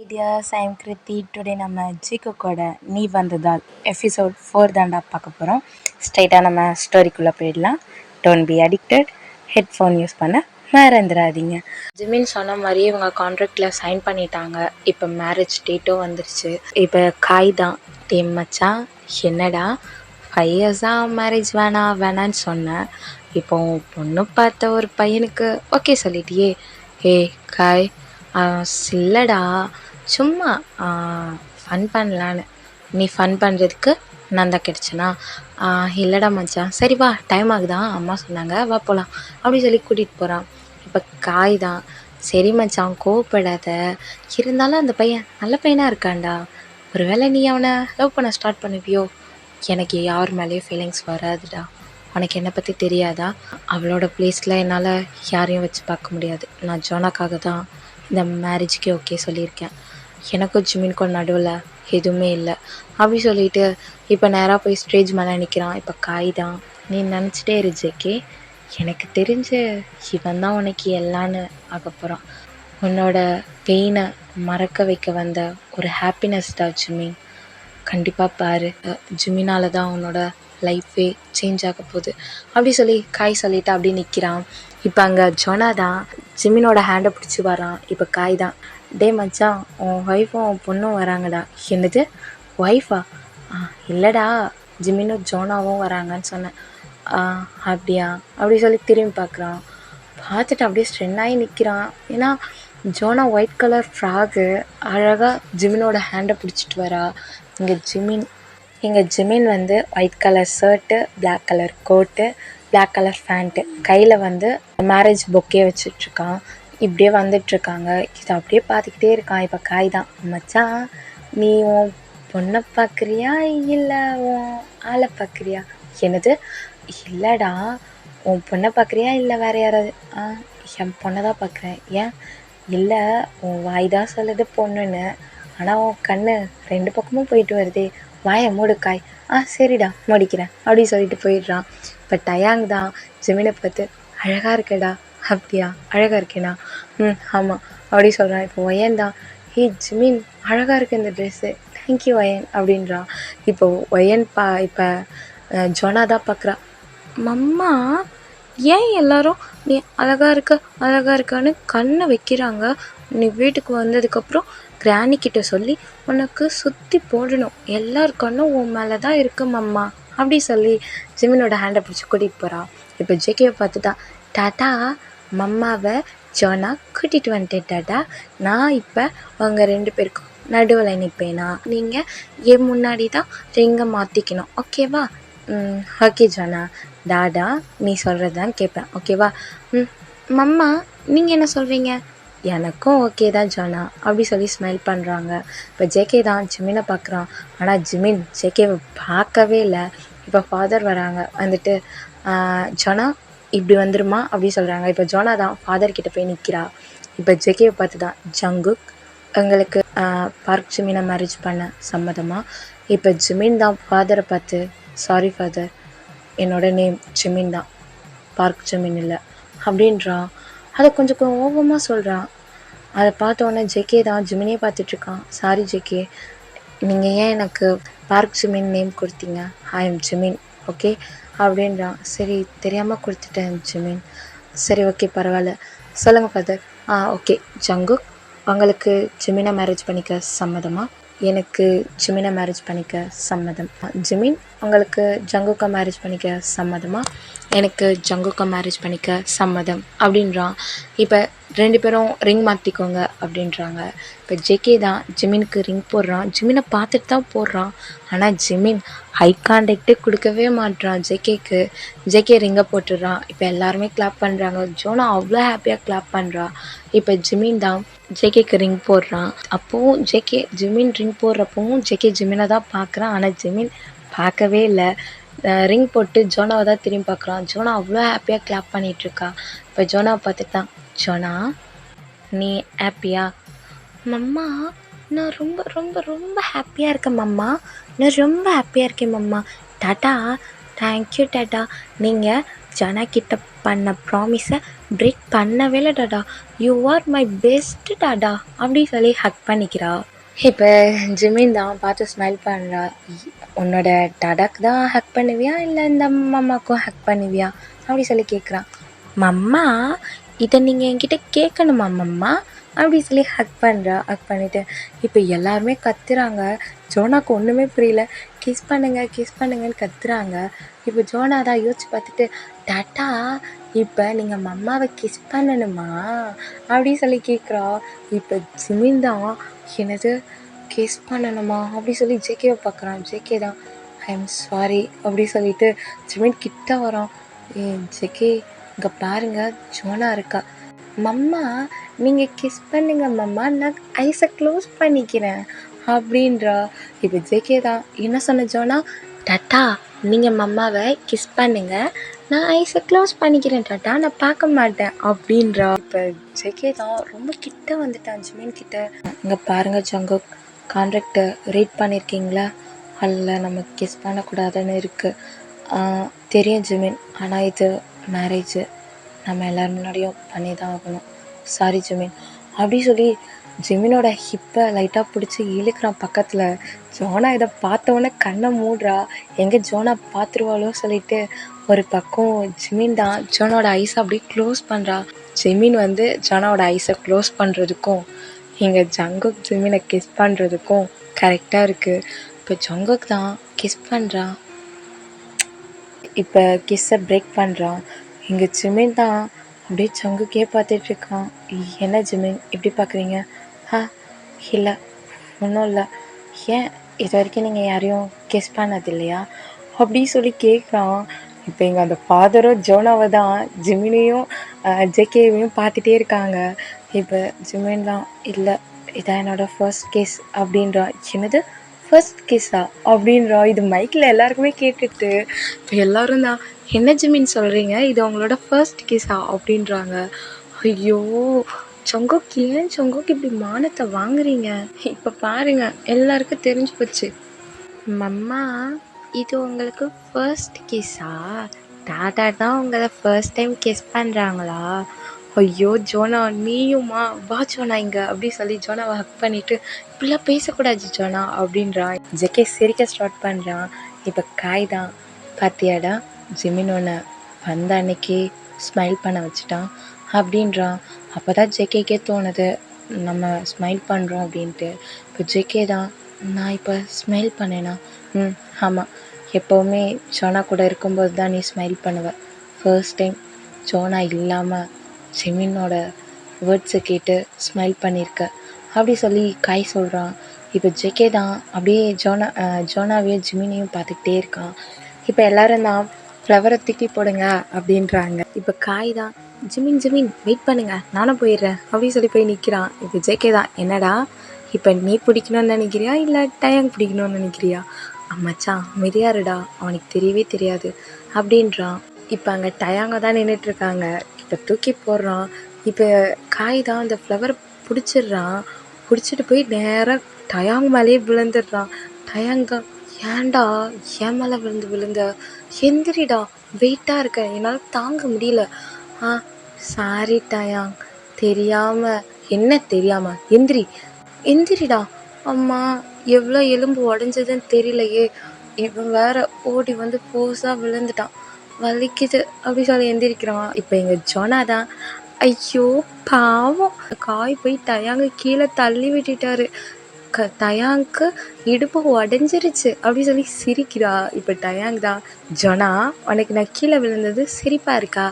Hey dears, I am Kriti. Today நம்ம ஜிகோக்கோட நீ வந்ததால் எபிசோட் 4 தாண்டா பார்க்க போகிறோம். ஸ்ட்ரைட்டாக நம்ம ஸ்டோரிக்குள்ளே போயிடலாம். Don't be addicted. Headphone use பண்ண மறந்துடாதீங்க. ஜிமின் சொன்ன மாதிரி இவங்க கான்ட்ராக்டில் சைன் பண்ணிட்டாங்க. இப்போ மேரேஜ் டேட்டும் வந்துருச்சு. இப்போ காய் தான் மச்சான் என்னடா 5 இயர்ஸாக மேரேஜ் வேணான்னு சொன்னேன். இப்போ பொண்ணு பார்த்த ஒரு பையனுக்கு ஓகே சொல்லிட்டியே. ஏ காய் இல்லைடா, சும்மா ஃபன் பண்ணலான்னு. நீ ஃபன் பண்ணுறதுக்கு நான் தான் கிடச்சேனா? இல்லைடா மச்சான், சரி வா, டைம் ஆகுதா, அம்மா சொன்னாங்க, வா போகலாம் அப்படி சொல்லி கூட்டிகிட்டு போகிறான். இப்போ காய் தான், சரி மச்சான் கோவப்படாத, இருந்தாலும் அந்த பையன் நல்ல பையனாக இருக்கான்டா. ஒருவேளை நீ அவனை லவ் பண்ண ஸ்டார்ட் பண்ணுவியோ? எனக்கு யார் மேலேயும் ஃபீலிங்ஸ் வராதுடா. உனக்கு என்னை பற்றி தெரியாதா? அவளோட ப்ளேஸில் என்னால் யாரையும் வச்சு பார்க்க முடியாது. நான் ஜோனாக்காக தான் இந்த மேரேஜுக்கே ஓகே சொல்லியிருக்கேன். எனக்கும் ஜிமினுக்கும் நடுவில் எதுவுமே இல்லை அப்படி சொல்லிட்டு இப்போ நேராக போய் ஸ்டேஜ் மேலே நிற்கிறான். இப்போ காய் தான், நீ நினச்சிட்டே இரு ஜேகே, எனக்கு தெரிஞ்சு இவன் தான் உனக்கு எல்லான்னு ஆக போகிறான். உன்னோட பெயினை மறக்க வைக்க வந்த ஒரு ஹாப்பினஸ் தான் ஜிமின். கண்டிப்பாக பாரு, ஜிமினால் தான் உன்னோட லைஃபே சேஞ்ச் ஆக போகுது அப்படி சொல்லி காய் சொல்லிவிட்டு அப்படி நிற்கிறான். இப்போ அங்கே ஜோனா தான் ஜிமினோட ஹேண்டை பிடிச்சி வரான். இப்போ காய் தான், டே மச்சான், உன் ஒய்ஃபும் உன் பொண்ணும் வராங்கடா. என்னது ஒய்ஃபா? இல்லைடா, ஜிமினும் ஜோனாவும் வராங்கன்னு சொன்னேன். அப்படியா அப்படி சொல்லி திரும்பி பார்க்குறான். பார்த்துட்டு அப்படியே ஸ்ட்ரென்னாகி நிற்கிறான். ஏன்னா ஜோனா ஒயிட் கலர் ஃப்ராகு அழகாக ஜிமினோட ஹேண்டை பிடிச்சிட்டு வரா. இங்கே ஜிமின் வந்து white colour shirt, black colour coat, black colour pant, கையில் வந்து மேரேஜ் பொக்கே வச்சிட்ருக்கான். இப்படியே வந்துட்டுருக்காங்க. இதை அப்படியே பார்த்துக்கிட்டே இருக்கான். இப்போ காய் தான், மச்சான் நீ உன் பொண்ணை பார்க்குறியா இல்லை உன் ஆளை பார்க்குறியா? என்னது? இல்லைடா, உன் பொண்ணை பார்க்குறியா இல்லை வேறு யாராவது? என் பொண்ணை தான் பார்க்குறேன். ஏன்? இல்லை, உன் வாய் தான் சொல்லுது பொண்ணுன்னு, ஆனால் உன் கண்ணு 2 பக்கமும் போயிட்டு வருதே, வாயை மூடு காய். சரிடா முடிக்கிறேன் அப்படி சொல்லிட்டு போயிடுறான். இப்போ டயாங் தான் ஜிமினை பார்த்து, அழகாக இருக்கடா. அப்படியா, அழகாக இருக்கேனா? ஆமாம் அப்படி சொல்கிறான். இப்போ ஒயன் தான், ஹே ஜிமின் அழகாக இருக்கு இந்த ட்ரெஸ்ஸு, தேங்க்யூ ஒயன் அப்படின்றான். இப்போ ஒயன் இப்போ ஜோனா தான் பார்க்குறா. மம்மா ஏன் எல்லாரும் நீ அழகாக இருக்கான்னு கண்ணை வைக்கிறாங்க? நீ வீட்டுக்கு வந்ததுக்கப்புறம் கிராணிக்கிட்ட சொல்லி உனக்கு சுற்றி போடணும், எல்லார் கண்ணும் உன் மேலே தான் இருக்கு மம்மா அப்படி சொல்லி ஜிமினோட ஹேண்டை பிடிச்சி கூட்டிகிட்டு போகிறான். இப்போ ஜேகேவை பார்த்துட்டா, டாட்டா மம்மாவை ஜோனா கூட்டிகிட்டு வந்துட்டேன் டாட்டா. நான் இப்போ அவங்க 2 பேருக்கும் நடுவில் நிற்பேனா, நீங்கள் என் முன்னாடி தான் ரிங்கை மாற்றிக்கணும், ஓகேவா? ஓகே ஜோனா, டாடா நீ சொல்கிறது தான் கேட்பேன், ஓகேவா? மம்மா நீங்கள் என்ன சொல்கிறீங்க? எனக்கும் ஓகே தான் ஜோனா அப்படி சொல்லி ஸ்மைல் பண்ணுறாங்க. இப்போ ஜேகே தான் ஜிமினை பார்க்குறான். ஆனால் ஜிமின் ஜேகேவை பார்க்கவே இல்லை. இப்போ ஃபாதர் வராங்க. வந்துட்டு ஜோனா இப்படி வந்துருமா அப்படி சொல்கிறாங்க. இப்போ ஜோனா தான் ஃபாதர்கிட்ட போய் நிற்கிறா. இப்போ ஜேகேவை பார்த்து தான், ஜங்குக் எங்களுக்கு பார்க் ஜிமினை மேரேஜ் பண்ண சம்மதமா? இப்போ ஜிமின் தான் ஃபாதரை பார்த்து, சாரி ஃபாதர், என்னோட நேம் ஜிமின் தான், பார்க் ஜிமின் இல்லை அப்படின்றான். அதை கொஞ்சம் கோபமாக சொல்கிறான். அதை பார்த்தோன்னே ஜேகே தான் ஜிமினே பார்த்துட்ருக்கான். சாரி ஜேகே, நீங்கள் ஏன் எனக்கு பார்க் ஜிமின் நேம் கொடுத்தீங்க? ஐ எம் ஜிமின், ஓகே அப்படின்றான். சரி தெரியாமல் கொடுத்துட்டேன் ஜிமின். சரி ஓகே பரவாயில்ல, சொல்லுங்கள் ஃபாதர். ஓகே ஜங்குக், உங்களுக்கு ஜிமினை மேரேஜ் பண்ணிக்க சம்மதமா? எனக்கு ஜிமினை மேரேஜ் பண்ணிக்க சம்மதம். ஜிமின், உங்களுக்கு ஜங்குக்கை மேரேஜ் பண்ணிக்க சம்மதமா? எனக்கு ஜங்குக்கை மேரேஜ் பண்ணிக்க சம்மதம் அப்படின்றான். இப்போ 2 பேரும் ரிங் மாற்றிக்கோங்க அப்படின்றாங்க. இப்போ ஜேகே தான் ஜிமினுக்கு ரிங் போடுறான். ஜிமினை பார்த்துட்டு தான் போடுறான். ஆனால் ஜிமின் ஹை கான்டாக்டே கொடுக்கவே மாட்றான் ஜேகேக்கு. ஜேகே ரிங்கை போட்டுடுறான். இப்போ எல்லாருமே கிளாப் பண்ணுறாங்க. ஜோனா அவ்வளோ ஹாப்பியாக கிளாப் பண்ணுறா. இப்போ ஜிமின் தான் ஜேகேக்கு ரிங் போடுறான். அப்போவும் ஜிமின் ரிங் போடுறப்பவும் ஜேகே ஜிமினை தான் பார்க்குறான். ஆனால் ஜிமின் பார்க்கவே இல்லை. ரிங் போட்டு ஜோனாவை தான் திரும்பி பார்க்குறான். ஜோனா அவ்வளோ ஹாப்பியாக கிளாப் பண்ணிகிட்ருக்கா. இப்போ ஜோனாவை பார்த்துட்டு தான், ஜோனா நீ ஹாப்பியா? மம்மா நான் ரொம்ப ரொம்ப ரொம்ப ஹாப்பியாக இருக்கேன் மம்மா, நான் ரொம்ப ஹாப்பியாக இருக்கேன் மம்மா. டாட்டா, தேங்க்யூ டாட்டா, நீங்கள் ஜனா கிட்ட பண்ண ப்ராமிஸை பிரேக் பண்ணவே இல்லை Tata. You are my best Tata அப்படி சொல்லி ஹக் பண்ணிக்கிறா. இப்போ ஜிமின் தான் பார்த்து ஸ்மைல் பண்ணுறா. உன்னோட டாடாக்கு தான் ஹக் பண்ணுவியா இல்லை இந்த மம்மாக்கும் ஹக் பண்ணுவியா அப்படி சொல்லி கேட்குறான். மம்மா இதை நீங்கள் என்கிட்ட கேட்கணுமா மம்மா அப்படி சொல்லி ஹக் பண்ணுறா. ஹக் பண்ணிவிட்டு இப்போ எல்லாருமே கத்துறாங்க. ஜோனாக்கு ஒன்றுமே புரியல. கிஸ் பண்ணுங்கன்னு கத்துறாங்க. இப்போ ஜோனா தான் யோசிச்சு பார்த்துட்டு, டாட்டா இப்போ நீங்கள் மம்மாவை கிஸ் பண்ணணுமா அப்படி சொல்லி கேட்குறா. இப்போ ஜிமின் தான் என்னது கிஸ் பண்ணணுமா அப்படி சொல்லி ஜேகேவை பார்க்குறான். ஜேகே தான் ஐ எம் சாரி அப்படி சொல்லிட்டு ஜிமின் கிட்ட வரான். ஜேகே இங்கே பாருங்க ஜோனா இருக்கா. மம்மா நீங்கள் கிஸ் பண்ணுங்க மம்மா, நான் ஐஸை க்ளோஸ் பண்ணிக்கிறேன் அப்படின்றா. இப்போ ஜேகே தான் என்ன சொன்ன ஜோனா, டாட்டா நீங்கள் மம்மாவை கிஸ் பண்ணுங்க, நான் ஐஸை க்ளோஸ் பண்ணிக்கிறேன் டாட்டா, நான் பார்க்க மாட்டேன் அப்படின்றா. இப்போ ஜேகே தான் ரொம்ப கிட்ட வந்துட்டான் ஜிமின் கிட்ட. இங்கே பாருங்க ஜங்குக், கான்ட்ராக்டை ரீட் பண்ணியிருக்கீங்களா, அதில் நம்ம கிஸ் பண்ணக்கூடாதுன்னு இருக்குது. தெரியும் ஜிமின், ஆனால் இது மேரேஜு, நம்ம எல்லோரும் முன்னாடியும் பண்ணி தான் ஆகணும். சாரி ஜிமின் அப்படி சொல்லி ஜிமினோட ஹிப்பை லைட்டாக பிடிச்சி இழுக்கிறான் பக்கத்தில். ஜோனா இதை பார்த்தோன்னே கண்ணை மூடுறா. எங்கே ஜோனா பார்த்துருவாளோ சொல்லிட்டு ஒரு பக்கம் ஜிமின் தான் ஜோனோட ஐஸை அப்படியே க்ளோஸ் பண்ணுறா. ஜிமின் வந்து ஜோனாவோட ஐஸை க்ளோஸ் பண்ணுறதுக்கும் இங்கே ஜங்குக் ஜிமினை கிஸ் பண்ணுறதுக்கும் கரெக்டாக இருக்குது. இப்போ ஜங்குக் தான் கிஸ் பண்ணுறான். இப்போ கிஸ்ஸை பிரேக் பண்ணுறான். இங்கே ஜிமின் தான் அப்படியே ஜங்குக்கே பார்த்துட்ருக்கான். என்ன ஜிமின் இப்படி பார்க்குறீங்க? இல்லை ஒன்றும் இல்லை. ஏன் இது வரைக்கும் நீங்கள் யாரையும் கிஸ் பண்ணது இல்லையா அப்படி சொல்லி கேட்குறான். இப்போ இங்கே அந்த ஃபாதரும் ஜோனாவை தான் ஜிமினையும் ஜேகேவையும் பார்த்துட்டே இருக்காங்க. இப்போ ஜிமின் தான் இல்லை இதான் என்னோடய ஃபர்ஸ்ட் கிஸ் அப்படின்றா. என்னது ஃபர்ஸ்ட் கிஸ்ஸா அப்படின்றா. இது மைக்கில் எல்லாருக்குமே கேட்டுட்டு இப்போ எல்லோரும் தான் என்ன ஜிமின் சொல்கிறீங்க, இது அவங்களோட ஃபர்ஸ்ட் கிஸ்ஸா அப்படின்றாங்க. ஐயோ ஜங்குக், ஏன் ஜங்குக் இப்படி மானத்தை வாங்குறீங்க? இப்போ பாருங்கள் எல்லாருக்கும் தெரிஞ்சு போச்சு. மம்மா இது உங்களுக்கு ஃபர்ஸ்ட் கிஸ்ஸா? டாடா தான் உங்களை ஃபர்ஸ்ட் டைம் கிஸ் பண்ணுறாங்களா? ஐயோ ஜோனா நீயுமா, வா ஜோனா இங்கே அப்படி சொல்லி ஜோனாவை ஹக் பண்ணிவிட்டு இப்படிலாம் பேசக்கூடாது ஜோனா அப்படின்றான். ஜேகே சிரிக்க ஸ்டார்ட் பண்ணுறான். இப்போ காய் தான் பார்த்தியாடா ஜிமின் ஒன்று வந்த அன்னைக்கு ஸ்மைல் பண்ண வச்சுட்டான் அப்படின்றான். அப்போ தான் ஜேகேக்கே தோணுது நம்ம ஸ்மைல் பண்ணுறோம் அப்படின்ட்டு. இப்போ ஜேகே தான் நான் இப்போ ஸ்மைல் பண்ணேனா? ஆமாம், எப்போவுமே ஜோனா கூட இருக்கும்போது தான் நீ ஸ்மைல் பண்ணுவ. ஃபர்ஸ்ட் டைம் ஜோனா இல்லாமல் ஜிமினோட வேர்ட்ஸை கேட்டு ஸ்மைல் பண்ணியிருக்க அப்படி சொல்லி காய் சொல்கிறான். இப்போ ஜேகே தான் அப்படியே ஜோனாவையும் ஜிமினையும் பார்த்துக்கிட்டே இருக்கான். இப்போ எல்லோரும் தான் ஃப்ளவரை தூக்கி போடுங்க அப்படின்றாங்க. இப்போ காய் தான் ஜிமின் வெயிட் பண்ணுங்க நானும் போயிடுறேன் அப்படி சொல்லி போய் நிற்கிறான். இப்போ ஜேகே தான் என்னடா இப்போ நீ பிடிக்கணும்னு நினைக்கிறியா இல்லை டயாங் பிடிக்கணும்னு நினைக்கிறியா? மச்சான் மெதியாருடா, அவனுக்கு தெரியவே தெரியாது அப்படின்றான். இப்போ அங்கே டயாங்க தான் நின்றுட்டுருக்காங்க. இப்போ தூக்கி போடுறான். இப்போ காய் தான் அந்த ஃப்ளவரை பிடிச்சிடுறான். பிடிச்சிட்டு போய் நேராக டயாங் மேலேயே விழுந்துடுறான். டயாங்க ஏன்டா என் மேலே விழுந்த எந்திரிடா, வெயிட்டாக இருக்க, என்னால் தாங்க முடியல. சாரி டயாங், தெரியாமல். என்ன தெரியாமல்? எந்திரிடா. அம்மா எவ்வளோ எலும்பு உடஞ்சதுன்னு தெரியலையே. இவன் வேற ஓடி வந்து ஃபோர்ஸாக விழுந்துட்டான், வலிக்குது அப்படி சொல்லி எந்திரிக்கிறான். இப்போ எங்கள் ஜோனா தான் ஐயோ பாவம் காய் போய் டயாங்க கீழே தள்ளி விட்டுட்டாரு. டயாங்க்கு இடுப்பு உடஞ்சிருச்சு அப்படி சொல்லி சிரிக்கிறா. இப்போ டயாங் தான் ஜோனா உனக்கு நான் கீழே விழுந்தது சிரிப்பாக இருக்கா?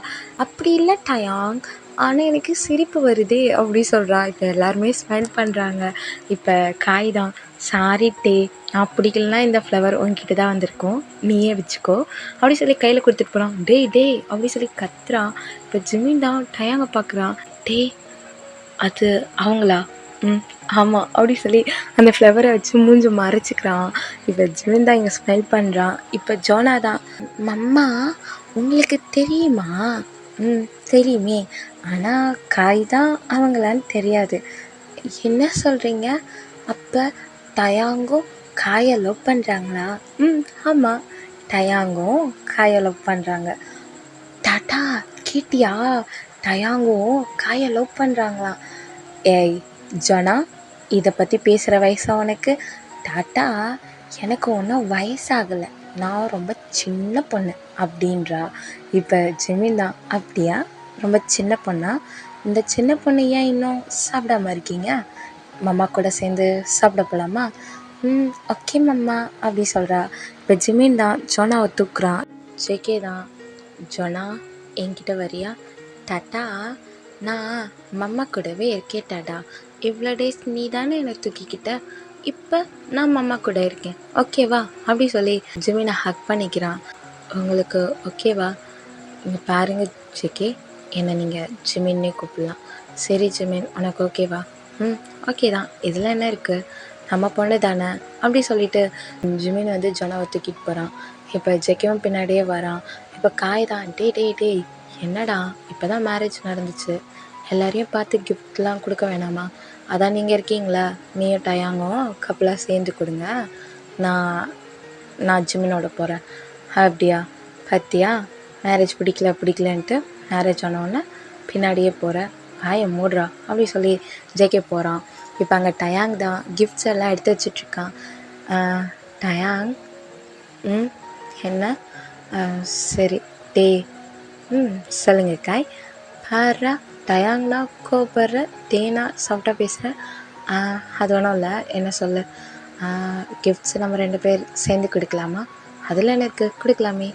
அப்படி இல்லை டயாங், ஆனால் எனக்கு சிரிப்பு வருதே அப்படி சொல்கிறா. இப்போ எல்லாருமே ஸ்மைல் பண்ணுறாங்க. இப்போ காய் தான் சாரி டே, நான் பிடிக்கலனா இந்த ஃப்ளவர் உங்ககிட்ட தான் வந்திருக்கோம், நீயே வச்சுக்கோ அப்படி சொல்லி கையில் கொடுத்துட்டு போகிறான். டே அப்படி சொல்லி கத்துறான். இப்போ ஜிமின் தான் டயாங்க பார்க்குறான். டே அது அவங்களா? ஆமாம் அப்படி சொல்லி அந்த ஃப்ளவரை வச்சு மூஞ்சி மறைச்சிக்கிறான். இப்போ ஜிமின் தான் இங்கே ஸ்மைல் பண்ணுறான். இப்போ ஜோனா தான் மம்மா உங்களுக்கு தெரியுமா? தெரியுமே, ஆனால் காய் தான் அவங்களான்னு தெரியாது. என்ன சொல்கிறீங்க? அப்போ டயாங்கும் காயை லவ் பண்ணுறாங்களா? ஆமாம், டயாங்கும் காயை லவ் பண்ணுறாங்க. டாட்டா கேட்டியா, டயாங்கும் காயை லவ் பண்ணுறாங்களாம். ஏய் ஜனா, இதை பற்றி பேசுகிற வயசா உனக்கு? டாட்டா எனக்கு ஒன்றும் வயசாகலை, நான் ரொம்ப சின்ன பொண்ணு அப்படின்றா. இப்போ ஜெமீன் தான், அப்படியா ரொம்ப சின்ன பொண்ணா? இந்த சின்ன பொண்ணு ஏன் இன்னும் சாப்பிடாம இருக்கீங்க? மம்மா கூட சேர்ந்து சாப்பிட போகலாமா? ஓகே மம்மா அப்படி சொல்கிறா. இப்போ ஜிமின் தான் ஜொனாவை தூக்குறான். ஜேகே தான், ஜொனா என்கிட்ட வரியா? டாட்டா நான் மம்மா கூடவே இருக்கேன் டாடா, இவ்வளோ டேஸ் நீ தானே என்னை தூக்கிக்கிட்ட, இப்போ நான் மம்மா கூட இருக்கேன், ஓகேவா அப்படி சொல்லி ஜிமினை ஹக் பண்ணிக்கிறான். உங்களுக்கு ஓகேவா? இங்கே பாருங்க ஜேகே, என்னை நீங்கள் ஜிமின்னே கூப்பிடலாம். சரி ஜிமின், உனக்கு ஓகேவா? ஓகே தான், இதில் என்ன இருக்குது, நம்ம பொண்ணு தானே அப்படி சொல்லிட்டு ஜிமின் வந்து ஜொனாவை தூக்கிட்டு போகிறான். இப்போ ஜெகேவும் பின்னாடியே வரான். இப்போ காய் தான், டேய் என்னடா இப்போ தான் மேரேஜ் நடந்துச்சு, எல்லாரையும் பார்த்து கிஃப்ட்லாம் கொடுக்க வேணாமா? அதான் நீங்கள் இருக்கீங்களா, நீயும் டயாங்கும் கப்பலாக சேர்ந்து கொடுங்க, நான் ஜிமினோட போகிறேன். அப்படியா, பார்த்தியா மேரேஜ் பிடிக்கலன்ட்டு மேரேஜ் ஆனவுடனே பின்னாடியே போகிற, வாயை மூடுறா அப்படி சொல்லி ஜேகே போகிறான். இப்போ அங்கே டயாங் தான் கிஃப்ட்ஸ் எல்லாம் எடுத்து வச்சிட்ருக்கான். டயாங், என்ன? சரி டே, சொல்லுங்க காய். பாரா டயாங்னா கோபுற, தேனா சாஃப்டாக பேசுகிறேன். அது ஒன்றும் இல்லை, என்ன சொல்லு, கிஃப்ட்ஸ் நம்ம 2 பேர் சேர்ந்து கொடுக்கலாமா? அதில் எனக்கு கொடுக்கலாமே.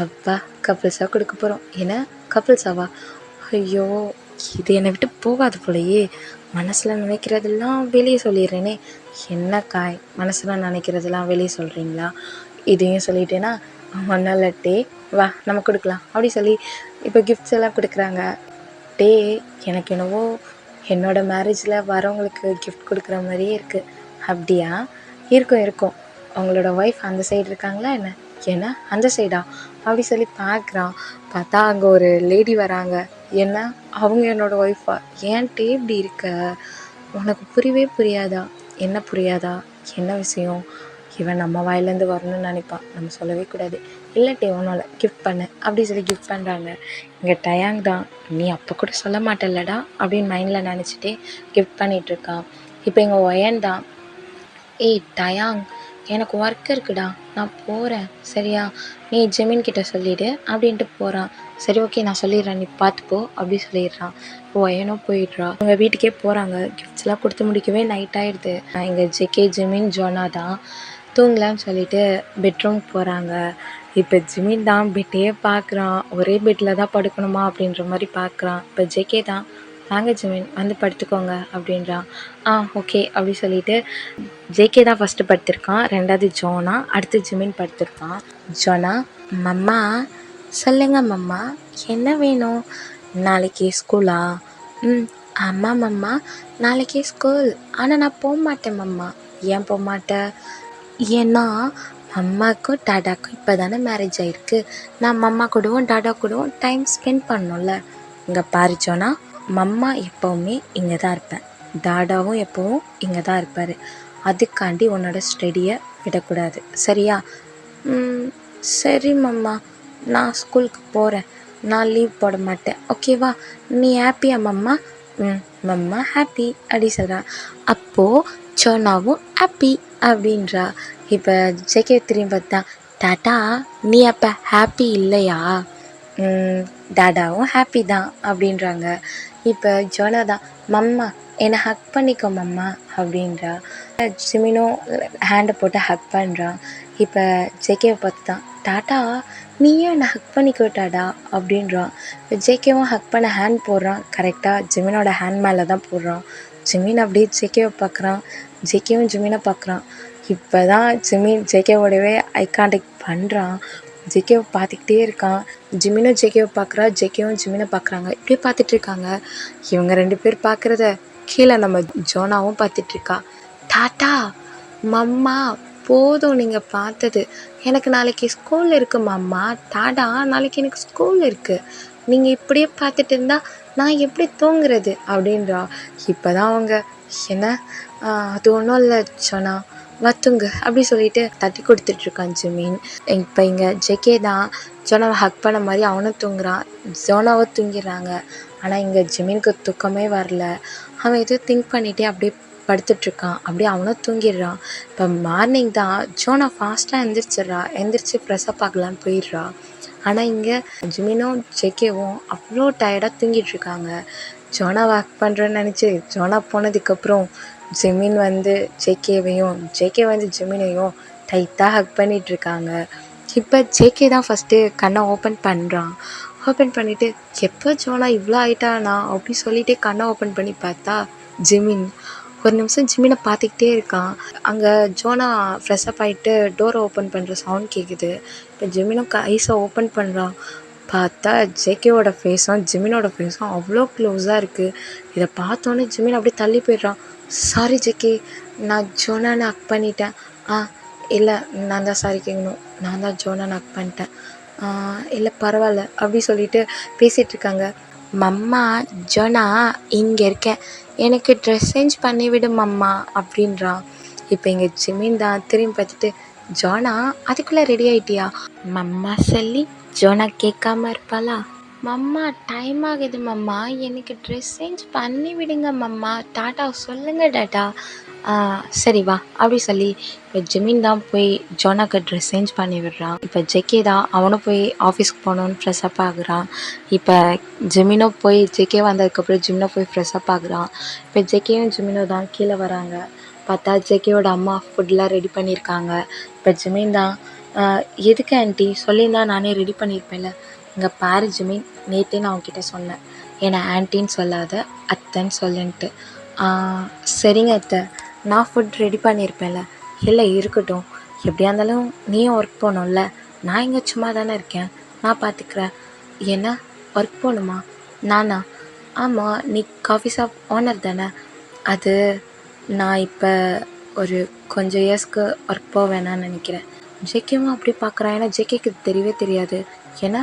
அப்பா கப்புள்ஸாக கொடுக்க போகிறோம். என்ன கப்புள்ஸாவா? ஐயோ, இது என்னை விட்டு போகாது போலையே, மனசில் நினைக்கிறதெல்லாம் வெளியே சொல்லிடுறேனே. என்ன காய், மனசில் நினைக்கிறதெல்லாம் வெளியே சொல்கிறீங்களா? இதையும் சொல்லிட்டேன்னா ஒன்றும் இல்லை டே, வா நம்ம கொடுக்கலாம் அப்படி சொல்லி இப்போ கிஃப்ட்ஸ் எல்லாம் கொடுக்குறாங்க. டே, எனக்கு என்னவோ என்னோடய மேரேஜில் வரவங்களுக்கு கிஃப்ட் கொடுக்குற மாதிரியே இருக்குது. அப்படியா? இருக்கும். அவங்களோட ஒய்ஃப் அந்த சைடு இருக்காங்களா என்ன? என்ன அந்த சைடா அப்படி சொல்லி பார்க்குறான். பார்த்தா அங்கே ஒரு லேடி வராங்க. என்ன அவங்க என்னோடய ஒய்ஃபா? ஏன்ட்டே இப்படி இருக்க, உனக்கு புரியாதா? என்ன புரியாதா, என்ன விஷயம்? இவன் நம்ம வாயிலேருந்து வரணும்னு நினைப்பான், நம்ம சொல்லவே கூடாது. இல்லட்டே ஒன்றும் இல்லை, கிஃப்ட் பண்ணு அப்படி சொல்லி கிஃப்ட் பண்ணுறாங்க. இங்கே டயாங் தான், நீ அப்போ கூட சொல்ல மாட்டேல்லடா அப்படின்னு மைண்டில் நினச்சிட்டே கிஃப்ட் பண்ணிகிட்ருக்கான். இப்போ எங்கள் ஒயன் தான், ஏய் டயாங் எனக்கு ஒர்க் இருக்குடா, நான் போகிறேன் சரியா, நீ ஜெமின் கிட்ட சொல்லிவிடு அப்படின்ட்டு போகிறான். சரி ஓகே நான் சொல்லிடுறேன், நீ பார்த்துப்போ அப்படி சொல்லிடுறான். ஒயனும் போயிடுறா. அவங்க வீட்டுக்கே போகிறாங்க. கிஃப்ட்ஸ்லாம் கொடுத்து முடிக்கவே நைட் ஆகிடுது. இங்கே ஜேகே, ஜிமின், ஜோனா தான் தூங்கலான்னு சொல்லிட்டு பெட்ரூம் போகிறாங்க. இப்போ ஜிமின் தான் பெட்டையே பார்க்குறான். ஒரே பெட்டில் தான் படுக்கணுமா அப்படின்ற மாதிரி பார்க்குறான். இப்போ ஜேகே தான், வாங்க ஜிமின் வந்து படுத்துக்கோங்க அப்படின்றான். ஓகே அப்படி சொல்லிட்டு ஜேகே தான் ஃபஸ்ட்டு படுத்திருக்கான், 2வது ஜோனா, அடுத்து ஜிமின் படுத்திருக்கான். ஜோனா, மம்மா சொல்லுங்க மம்மா, என்ன வேணும்? நாளைக்கு ஸ்கூலா? ஆமாம் மம்மா நாளைக்கு ஸ்கூல், ஆனால் நான் போக மாட்டேன் மம்மா. ஏன் போக மாட்டேன்? ஏன்னா மம்மாவுக்கும் டாடாக்கும் இப்போ தானே மேரேஜ் ஆகிருக்கு, நான் மம்மா கூடவும் டாடா கூடவும் டைம் ஸ்பெண்ட் பண்ணணும்ல. இங்கே பாரு ஜோனா, மம்மா எப்போவுமே இங்கே தான் இருப்பேன், டாடாவும் எப்போவும் இங்கே தான் இருப்பார், அதுக்காண்டி உன்னோட ஸ்டடியை விடக்கூடாது சரியா? சரி மம்மா, நான் ஸ்கூலுக்கு போகிறேன், நான் லீவ் போட மாட்டேன் ஓகேவா? நீ ஹாப்பியா மம்மா? மம்மா ஹாப்பி அப்படி சொல்கிறா. அப்போது சோனாவும் ஹாப்பி அப்படின்றா. இப்போ ஜேகே திரும்பி பார்த்தா, டாட்டா நீ அப்போ ஹாப்பி இல்லையா? டாடாவும் ஹாப்பி தான் அப்படின்றாங்க. இப்போ ஜோனா தான், மம்மா என்னை ஹக் பண்ணிக்கோ மம்மா அப்படின்றா. ஜிமினும் ஹேண்டை போட்டு ஹக் பண்ணுறான். இப்போ ஜேகேவை பார்த்து தான், டாட்டா நீயும் என்னை ஹக் பண்ணிக்கோ டாடா அப்படின்றான். இப்போ ஜேகேவும் ஹக் பண்ண ஹேண்ட் போடுறான். கரெக்டாக ஜிமினோட ஹேண்ட் மேலே தான் போடுறான். ஜிமின் அப்படியே ஜேகேவை பார்க்குறான், ஜேகேவும் ஜிமினை பார்க்குறான். இப்போ தான் ஜிமின் ஜேகேவோடவே ஐ கான்டாக்ட் பண்ணுறான். ஜேகேவை பார்த்துக்கிட்டே இருக்கான். ஜிமினும் ஜேகேவை பார்க்குறா, ஜேகேவும் ஜிமினை பார்க்குறாங்க. இப்படியே பார்த்துட்ருக்காங்க. இவங்க 2 பேர் பார்க்குறத கீழே நம்ம ஜோனாவும் பார்த்துட்ருக்கா. டாட்டா மம்மா போதும் நீங்கள் பார்த்தது, எனக்கு நாளைக்கு ஸ்கூல் இருக்குது மம்மா. டாடா நாளைக்கு எனக்கு ஸ்கூல் இருக்குது, நீங்கள் இப்படியே பார்த்துட்டு இருந்தால் நான் எப்படி தூங்குறது அப்படின்றா. இப்போ தான் அவங்க, என்ன அது ஒன்றும் இல்லை ஜோனா, வா தூங்கு அப்படி சொல்லிட்டு தட்டி கொடுத்துட்ருக்கான் ஜிமின். இப்போ இங்கே ஜேகே தான் ஜோனாவை ஹக் பண்ண மாதிரி அவனும் தூங்குறான், ஜோனாவும் தூங்கிடுறாங்க. ஆனால் இங்கே ஜிமினுக்கு தூக்கமே வரல. அவன் எதுவும் திங்க் பண்ணிகிட்டே அப்படியே படுத்துட்ருக்கான். அப்படியே அவனும் தூங்கிடுறான். இப்போ மார்னிங் தான் ஜோனா ஃபாஸ்ட்டாக எந்திரிச்சு ஃப்ரெஷ்ஷப் ஆகலான்னு போயிடுறா. ஆனால் இங்கே ஜிமினும் ஜேகேவும் அவ்வளோ டயர்டாக தூங்கிட்டுருக்காங்க. ஜோனா ஹக் பண்ணுறேன்னு நினச்சி ஜோனா போனதுக்கப்புறம் ஜிமின் வந்து ஜேகேவையும் ஜேகே வந்து ஜிமினையும் டைட்டாக ஹக் பண்ணிகிட்ருக்காங்க. இப்போ ஜேகே தான் ஃபஸ்ட்டு கண்ணை ஓப்பன் பண்ணுறான். ஓப்பன் பண்ணிவிட்டு எப்போ ஜோனா இவ்வளோ ஆயிட்டானா அப்படி சொல்லிகிட்டே கண்ணை ஓப்பன் பண்ணி பார்த்தா ஜிமின். ஒரு நிமிஷம் ஜிமினை பார்த்துக்கிட்டே இருக்கான். அங்கே ஜோனா ஃப்ரெஷ்ஷப் ஆகிட்டு டோரை ஓப்பன் பண்ணுற சவுண்ட் கேட்குது. இப்போ ஜிமினும் ஐஸை ஓப்பன் பண்ணுறான். பார்த்தா ஜேகேவோட ஃபேஸும் ஜிமினோட ஃபேஸும் அவ்வளோ க்ளோஸாக இருக்குது. இதை பார்த்தோன்னே ஜிமின் அப்படியே தள்ளி போயிடுறான். சாரி ஜேகே, நான் ஜோனானை ஹக் பண்ணிட்டேன். இல்லை, நான் தான் சாரி கேட்கணும், நான் தான் ஜோனானை ஹக் பண்ணிட்டேன். இல்லை பரவாயில்ல அப்படி சொல்லிட்டு பேசிகிட்ருக்காங்க. மம்மா ஜோனா இங்கே இருக்கேன், எனக்கு ட்ரெஸ் சேஞ்ச் பண்ணிவிடு மம்மா அப்படின்றான். இப்போ இங்கே ஜிமின் தான் திரும்பி பார்த்துட்டு ஜோனா அதுக்குள்ளே ரெடி ஆகிட்டியா மம்மா சொல்லி ஜோனா கேட்காம இருப்பாளா? மம்மா டைம் ஆகுது மம்மா, எனக்கு ட்ரெஸ் சேஞ்ச் பண்ணி விடுங்க மம்மா, டாட்டா சொல்லுங்க டாட்டா. சரி வா அப்படி சொல்லி இப்போ ஜிமின் தான் போய் ஜோனாக்கு ட்ரெஸ் சேஞ்ச் பண்ணி விடுறான். இப்போ ஜேகே தான் அவனும் போய் ஆஃபீஸ்க்கு போகணுன்னு ஃப்ரெஷ்அப் ஆகுறான். இப்போ ஜிமினோ போய் ஜேகே வந்ததுக்கப்புறம் ஜிமினோ போய் ஃப்ரெஷ்அப் ஆகுறான். இப்போ ஜேகேயும் ஜிமினோ தான் கீழே வராங்க. பார்த்தா ஜேகேயோட அம்மா ஃபுட்லாம் ரெடி பண்ணியிருக்காங்க. இப்போ ஜிமின் தான் எதுக்கு ஆண்டி சொல்லியிருந்தா நானே ரெடி பண்ணியிருப்பேன்ல. இங்கே பாரு ஜிமின், நேற்றே நான் அவன்கிட்ட சொன்னேன், என்னை ஆன்ட்டின்னு சொல்லாத அத்தைன்னு சொல்லுன்ட்டு. சரிங்க அத்தை, நான் ஃபுட் ரெடி பண்ணியிருப்பேன்ல. இல்லை இருக்கட்டும், எப்படியா இருந்தாலும் நீயும் ஒர்க் போகணும்ல, நான் இங்கே சும்மா தானே இருக்கேன், நான் பார்த்துக்கிறேன். என்ன ஒர்க் போகணுமா? நானா? ஆமாம், நீ காஃபி ஷாப் ஓனர் தானே. அது நான் இப்போ ஒரு கொஞ்சம் இயர்ஸ்க்கு ஒர்க் போக வேணான்னு நினைக்கிறேன். ஜேகேவும் அப்படி பார்க்குறான். ஏன்னா ஜேகேக்கு தெரியவே தெரியாது. ஏன்னா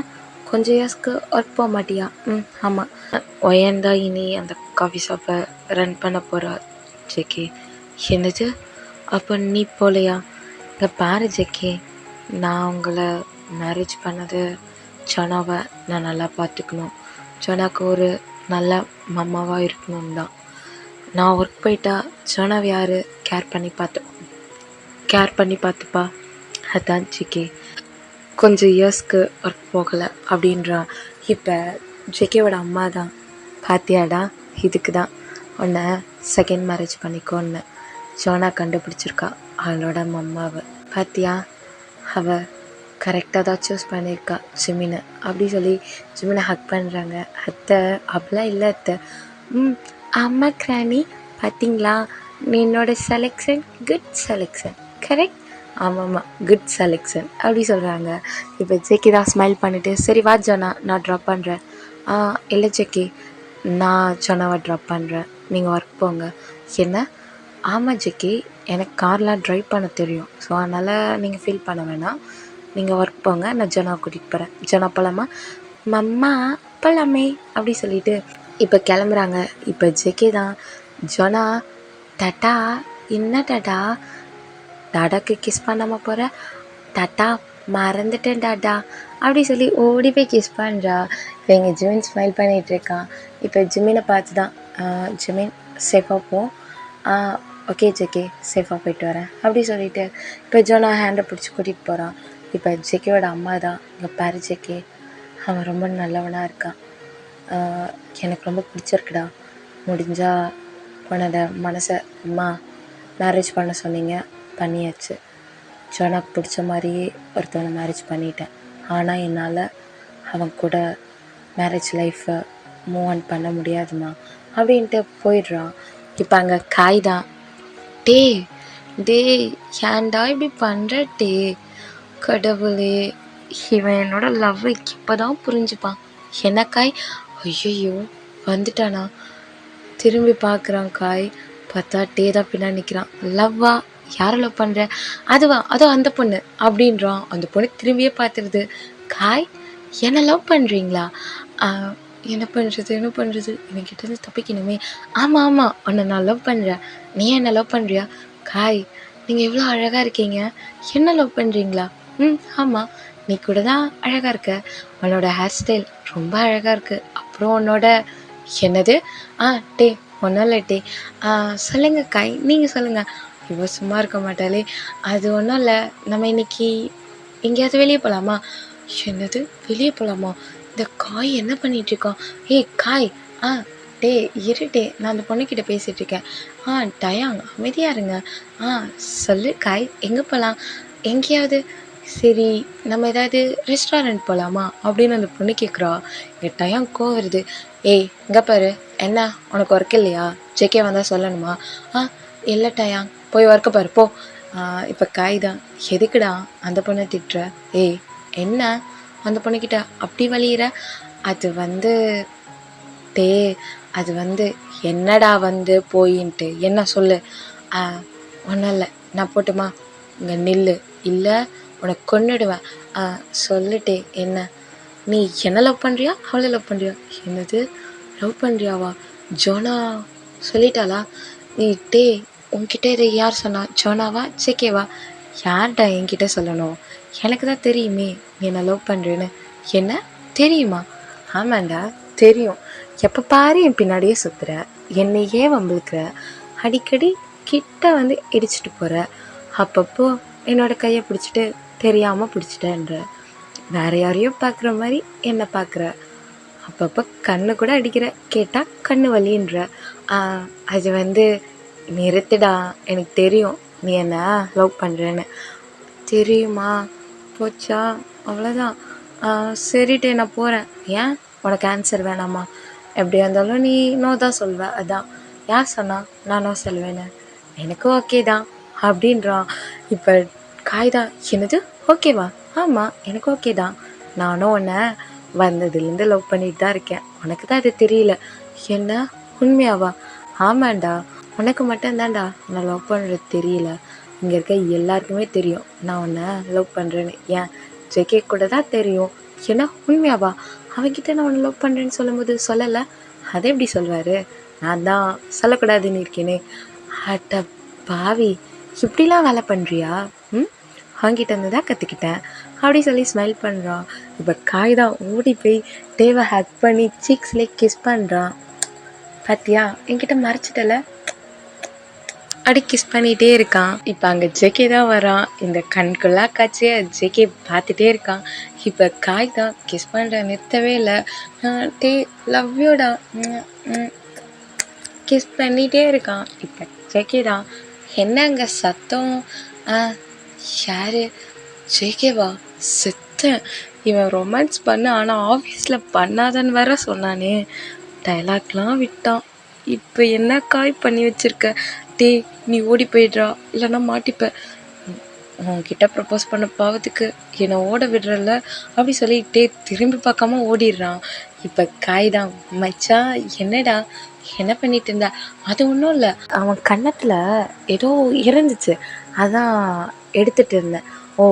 கொஞ்சம் இயர்ஸ்க்கு ஒர்க் போக மாட்டியா? ஆமாம். ஒயன்தா இனி அந்த காஃபி ஷாப்பை ரன் பண்ண போகிறா ஜேகே. என்னது, அப்போ நீ போகலையா? இங்கே பாரு ஜேகே, நான் உங்களை மேரேஜ் பண்ணது ஜோனாவை நான் நல்லா பார்த்துக்கணும், ஜோனாக்கு ஒரு நல்ல மம்மாவாக இருக்கணும் தான். நான் ஒர்க் போயிட்டா ஜோனாவை யார் கேர் பண்ணி பார்த்துப்பா? அதான் ஜேகே, கொஞ்சம் இயர்ஸ்க்கு ஒர்க் போகலை அப்படின்றான். இப்போ ஜேகேவோட அம்மா தான், பாத்தியாடா இதுக்கு தான் உன்னை செகண்ட் மேரேஜ் பண்ணிக்கோன்னு ஜோனா கண்டுபிடிச்சிருக்கா அவளோட மம்மாவை. பாத்தியா, அவள் கரெக்டாக தான் சூஸ் பண்ணியிருக்கா ஜிமினை அப்படி சொல்லி ஜிமினை ஹக் பண்ணுறாங்க. அத்தை அப்படிலாம் இல்லை அத்தை. அம்மா கிராணி பார்த்தீங்களா, என்னோட செலெக்ஷன் குட் செலெக்ஷன், கரெக்ட். ஆமாம்மா, குட் செலெக்ஷன் அப்படி சொல்கிறாங்க. இப்போ ஜேகே தான் ஸ்மைல் பண்ணிவிட்டு சரி வா ஜோனா, நான் ட்ராப் பண்ணுறேன். இல்லை ஜேகே, நான் ஜோனாவை ட்ராப் பண்ணுறேன், நீங்கள் ஒர்க் போங்க. என்ன? ஆமாம் ஜேகே, எனக்கு கார்லாம் ட்ரைவ் பண்ண தெரியும், ஸோ அதனால் நீங்கள் ஃபீல் பண்ண வேணாம், நீங்கள் ஒர்க் போங்க, நான் ஜோனாவை கூட்டிகிட்டு போகிறேன். ஜோனா போகலாமா? மம்மா போகலாமே அப்படி சொல்லிவிட்டு இப்போ கிளம்புறாங்க. இப்போ ஜேகே தான் ஜோனா டாட்டா. என்ன டாட்டா? டாடாக்கு கிஸ் பண்ணாமல் போகிற? டாட்டா மறந்துட்டேன் டாடா அப்படி சொல்லி ஓடி போய் கிஸ் பண்ணுறா. இப்போ எங்கள் ஜிமின் ஸ்மைல் பண்ணிகிட்ருக்கான். இப்போ ஜிமினை பார்த்து தான் ஜிமின் சேஃபாக போ. ஓகே ஜேகே, சேஃபாக போயிட்டு வரேன் அப்படி சொல்லிவிட்டு இப்போ ஜோனா ஹேண்டை பிடிச்சி கூட்டிகிட்டு போகிறான். இப்போ ஜேகேவோட அம்மா தான், இங்கே பாரு ஜேகே, அவன் ரொம்ப நல்லவனாக இருக்கான், எனக்கு ரொம்ப பிடிச்சிருக்குடா, முடிஞ்சால் உன்னோட மனசை அம்மா மேரேஜ் பண்ண சொன்னீங்க, பண்ணியாச்சு. ஜோனாக்கு பிடிச்ச மாதிரியே ஒருத்தவனை மேரேஜ் பண்ணிட்டேன். ஆனால் என்னால் அவன் கூட மேரேஜ் லைஃப்பை மூவ் ஆன் பண்ண முடியாதுமா அப்படின்ட்டு போயிடுறான். இப்போ அங்கே காய் தான், டே ஏன்டா இப்படி பண்ணுற டே, கடவுளே இவன் என்னோட லவ்வை இப்போ தான் புரிஞ்சுப்பான். என்ன காய்? ஐயோ வந்துட்டானா? திரும்பி பார்க்குறான் காய், பார்த்தா டே தான் பின்னாடி நிற்கிறான். லவ்வா? யாரை லவ் பண்ணுற? அதோ அந்த பொண்ணு அப்படின்றான். அந்த பொண்ணு திரும்பியே பார்த்துருது. காய், என்ன லவ் பண்ணுறீங்களா? என்ன பண்ணுறது, என்கிட்ட தப்பிக்கணுமே. ஆமாம் உன்னை நான் லவ் பண்ணுறேன், நீ என்ன லவ் பண்ணுறியா? காய், நீங்கள் எவ்வளோ அழகாக இருக்கீங்க, என்ன லவ் பண்ணுறீங்களா? ம் ஆமாம், நீ கூட தான் அழகாக இருக்க, உன்னோட ஹேர் ஸ்டைல் ரொம்ப அழகாக இருக்குது, அப்புறம் உன்னோட என்னது ஆ டே ஒன்றும் இல்லை டே சொல்லுங்க காய், நீங்கள் சொல்லுங்கள். இவ சும்மா இருக்க மாட்டாளே. அது ஒன்றும் இல்லை, நம்ம இன்னைக்கு எங்கேயாவது வெளியே போகலாமா? என்னது வெளியே போகலாமா? இந்த காய் என்ன பண்ணிட்டு இருக்கான்? ஏய் காய், ஆ டே இரு டே, நான் அந்த பொண்ணுக்கிட்ட பேசிகிட்டு இருக்கேன். டயாங் அமைதியாக இருங்க. ஆ சொல்லு காய், எங்கே போகலாம்? எங்கேயாவது சரி, நம்ம ஏதாவது ரெஸ்டாரண்ட் போகலாமா அப்படின்னு அந்த பொண்ணு கேட்குறா. இங்கே டயாங் வருது. ஏய் இங்கே பாரு, என்ன உனக்கு ஒர்க் இல்லையா? ஜேகே வந்தால் சொல்லணுமா? இல்லை டயாங், போய் ஒர்க்கை பாரு போ. இப்போ காய் தான், எதுக்குடா அந்த பொண்ணை திட்டுற? ஏய் என்ன அந்த பொண்ணுக்கிட்ட அப்படி வலியிற? அது வந்து டே அது வந்து என்னடா வந்து போயின்ட்டு என்ன சொல்லு? ஒன்றும் இல்லை, நான் போட்டுமா? இங்கே நில்லு, இல்லை உனக்கு கொன்னுடுவேன். சொல்லுட்டே என்ன? நீ என்ன லவ் பண்ணுறியா, அவளை லவ் பண்ணுறியா? என்னது லவ் பண்ணுறியாவா? ஜோனா சொல்லிட்டாளா? நீ டே உன்கிட்ட இதை யார் சொன்னா? ஜோனாவா ஜேகேவா? யார்டா என்கிட்ட சொல்லணும்? எனக்கு தான் தெரியுமே நீ என்ன லவ் பண்ணுறேன்னு. என்ன தெரியுமா? ஆமாண்டா தெரியும். எப்போ பாரு என் பின்னாடியே சுற்றுற, என்னையே வம்பிழுக்கிற, அடிக்கடி கிட்ட வந்து இடிச்சிட்டு போகிற, அப்பப்போ என்னோட கையை பிடிச்சிட்டு தெரியாமல் பிடிச்சிட்டேன்ற, வேற யாரையோ பார்க்குற மாதிரி என்னை பார்க்குற, அப்பப்போ கண்ணு கூட அடிக்கிற, கேட்டால் கண்ணு வலின்ற. அது வந்து நிறுத்துடா, எனக்கு தெரியும் நீ என்ன லவ் பண்ணுறேன்னு. தெரியுமா? போச்சா அவ்வளோதான். சரிட்டே நான் போகிறேன். ஏன் உனக்கு ஆன்சர் வேணாமா? எப்படியா இருந்தாலும் நீ நோ தான் சொல்வ, அதான். யார் சொன்னா நான் நோ சொல்வேன்னு? எனக்கு ஓகே தான் அப்படின்றான். இப்போ காய் தான், என்னது ஓகேவா? ஆமாம் எனக்கு ஓகே தான், நானும் உன்னை வந்ததுலேருந்து லவ் பண்ணிட்டு தான் இருக்கேன், உனக்கு தான் அது தெரியல. என்ன உண்மையாவா? ஆமாண்டா, உனக்கு மட்டும்தான்டா நான் லவ் பண்ணுறது தெரியல, இங்கே இருக்க எல்லாருக்குமே தெரியும் நான் உன்னை லவ் பண்ணுறேன்னு. ஏன் ஜேகே கூட தான் தெரியும். என்ன உண்மையாவா? அவன்கிட்ட நான் உன்னை லவ் பண்ணுறேன்னு சொல்லும்போது சொல்லலை, அதை எப்படி சொல்வார்? நான் தான் சொல்லக்கூடாதுன்னு இருக்கேனே. அட்ட பாவி, இப்படிலாம் வேலை பண்ணுறியா? அவங்கிட்ட இருந்து தான் கற்றுக்கிட்டேன் அப்படி சொல்லி ஸ்மைல் பண்ணுறான். இப்போ காய் தான் ஓடி போய் டேவை ஹேக் பண்ணி சீக்ஸ்லேயே கிஸ் பண்ணுறான். பார்த்தியா என்கிட்ட மறைச்சிட்டல, அப்படி கிஸ் பண்ணிகிட்டே இருக்கான். இப்போ அங்கே ஜேகே தான் வரான். இந்த கண்குள்ளா காட்சியை ஜேகே பார்த்துட்டே இருக்கான். இப்போ காய் தான் கிஸ் பண்ணுற நிறுத்தவே இல்லை. டே லவ் யூடா கிஸ் பண்ணிகிட்டே இருக்கான். இப்போ ஜேகே தான், என்ன அங்கே சத்தம்? யாரு? ஜேகேவா? செத்தேன், இவன் ரொமான்ஸ் பண்ண ஆனால் ஆஃபீஸில் பண்ணாதன்னு வேற சொன்னானே, டைலாக்லாம் விட்டான். இப்போ என்ன காய் பண்ணி வச்சிருக்க? டே நீ ஓடி போயிடுறா, இல்லைன்னா மாட்டிப்ப. உன்கிட்ட ப்ரப்போஸ் பண்ண பாவத்துக்கு என்னை ஓட விடுறல அப்படி சொல்லிட்டே திரும்பி பார்க்காம ஓடிடுறான். இப்போ காய் தான், மச்சான் என்னடா என்ன பண்ணிட்டு இருந்தா? அது ஒன்றும் இல்லை, அவன் கன்னத்தில் ஏதோ இருந்துச்சு, அதான் எடுத்துட்டு இருந்தேன். ஓ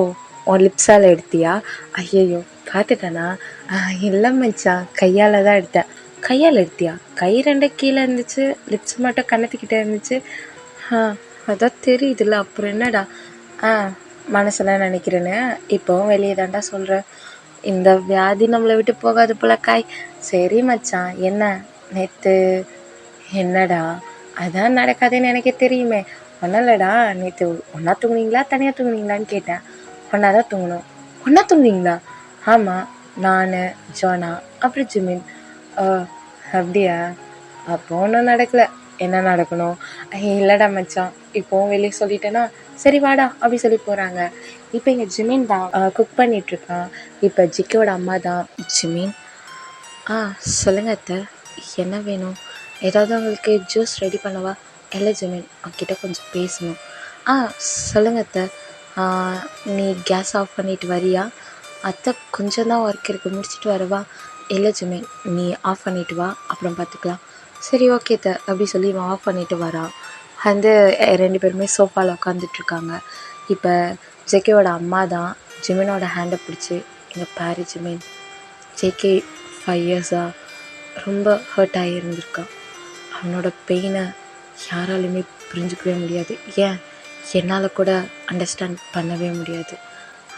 உன் லிப்ஸால் எடுத்தியா? ஐயையோ பார்த்துட்டேனா? இல்லை மச்சான், கையால் தான் எடுத்தேன். கையால் எடுத்தியா? கை ரெண்டை கீழே இருந்துச்சு, லிப்ஸ் மட்டும் கன்னத்துக்கிட்டே இருந்துச்சு. அதான் தெரியுதுல்ல, அப்புறம் என்னடா? மனசெல்லாம் நினைக்கிறேன்னு இப்போவும் வெளியே தாண்டா சொல்கிறேன். இந்த வியாதி நம்மளை விட்டு போகாது போல காய். சரி மச்சான், என்ன நேற்று என்னடா? அதான் நடக்காதுன்னு எனக்கே தெரியுமே. ஒன்றும் இல்லைடா, நேற்று ஒன்றா தூங்குனீங்களா தனியாக தூங்குனீங்களான்னு கேட்டேன். ஒன்றா தான் தூங்கணும். ஒன்றா தூங்குனீங்களா? ஆமாம், நான், ஜோனா அப்புறம் ஜிமின். அப்படியா? அப்போ ஒன்றும் நடக்கலை. என்ன நடக்கணும்? இல்லைடா மச்சான், இப்போவும் வெளியே சொல்லிட்டேன்னா சரி வாடா அப்படி சொல்லி போகிறாங்க. இப்போ இங்கே ஜிமின் தான் குக் பண்ணிகிட்ருக்கான். இப்போ ஜிக்கோட அம்மா தான். ஜிமின், சொல்லுங்க அத்தை, என்ன வேணும்? ஏதாவது உங்களுக்கு ஜூஸ் ரெடி பண்ணவா? இல்லை ஜிமின், அவன்கிட்ட கொஞ்சம் பேசணும். சொல்லுங்க அத்தை, நீ கேஸ் ஆஃப் பண்ணிட்டு வரியா? அத்தை கொஞ்சம் தான் ஒர்க் இருக்குது, முடிச்சுட்டு வரவா? இல்லை ஜிமின், நீ ஆஃப் பண்ணிட்டு வா, அப்புறம் பார்த்துக்கலாம். சரி ஓகே அத்தை அப்படி சொல்லி இவன் ஆஃப் பண்ணிட்டு வரான். வந்து 2 பேருமே சோஃபாவில் உட்காந்துட்ருக்காங்க. இப்போ ஜேகேவோட அம்மா தான் ஜிமினோட ஹேண்டை பிடிச்சி, இங்கே பாரு ஜிமின், ஜேகே 5 இயர்ஸாக ரொம்ப ஹர்ட் ஆகியிருந்திருக்கான். அவனோட பெயினை யாராலையுமே புரிஞ்சுக்கவே முடியாது. ஏன் என்னால் கூட அண்டர்ஸ்டாண்ட் பண்ணவே முடியாது.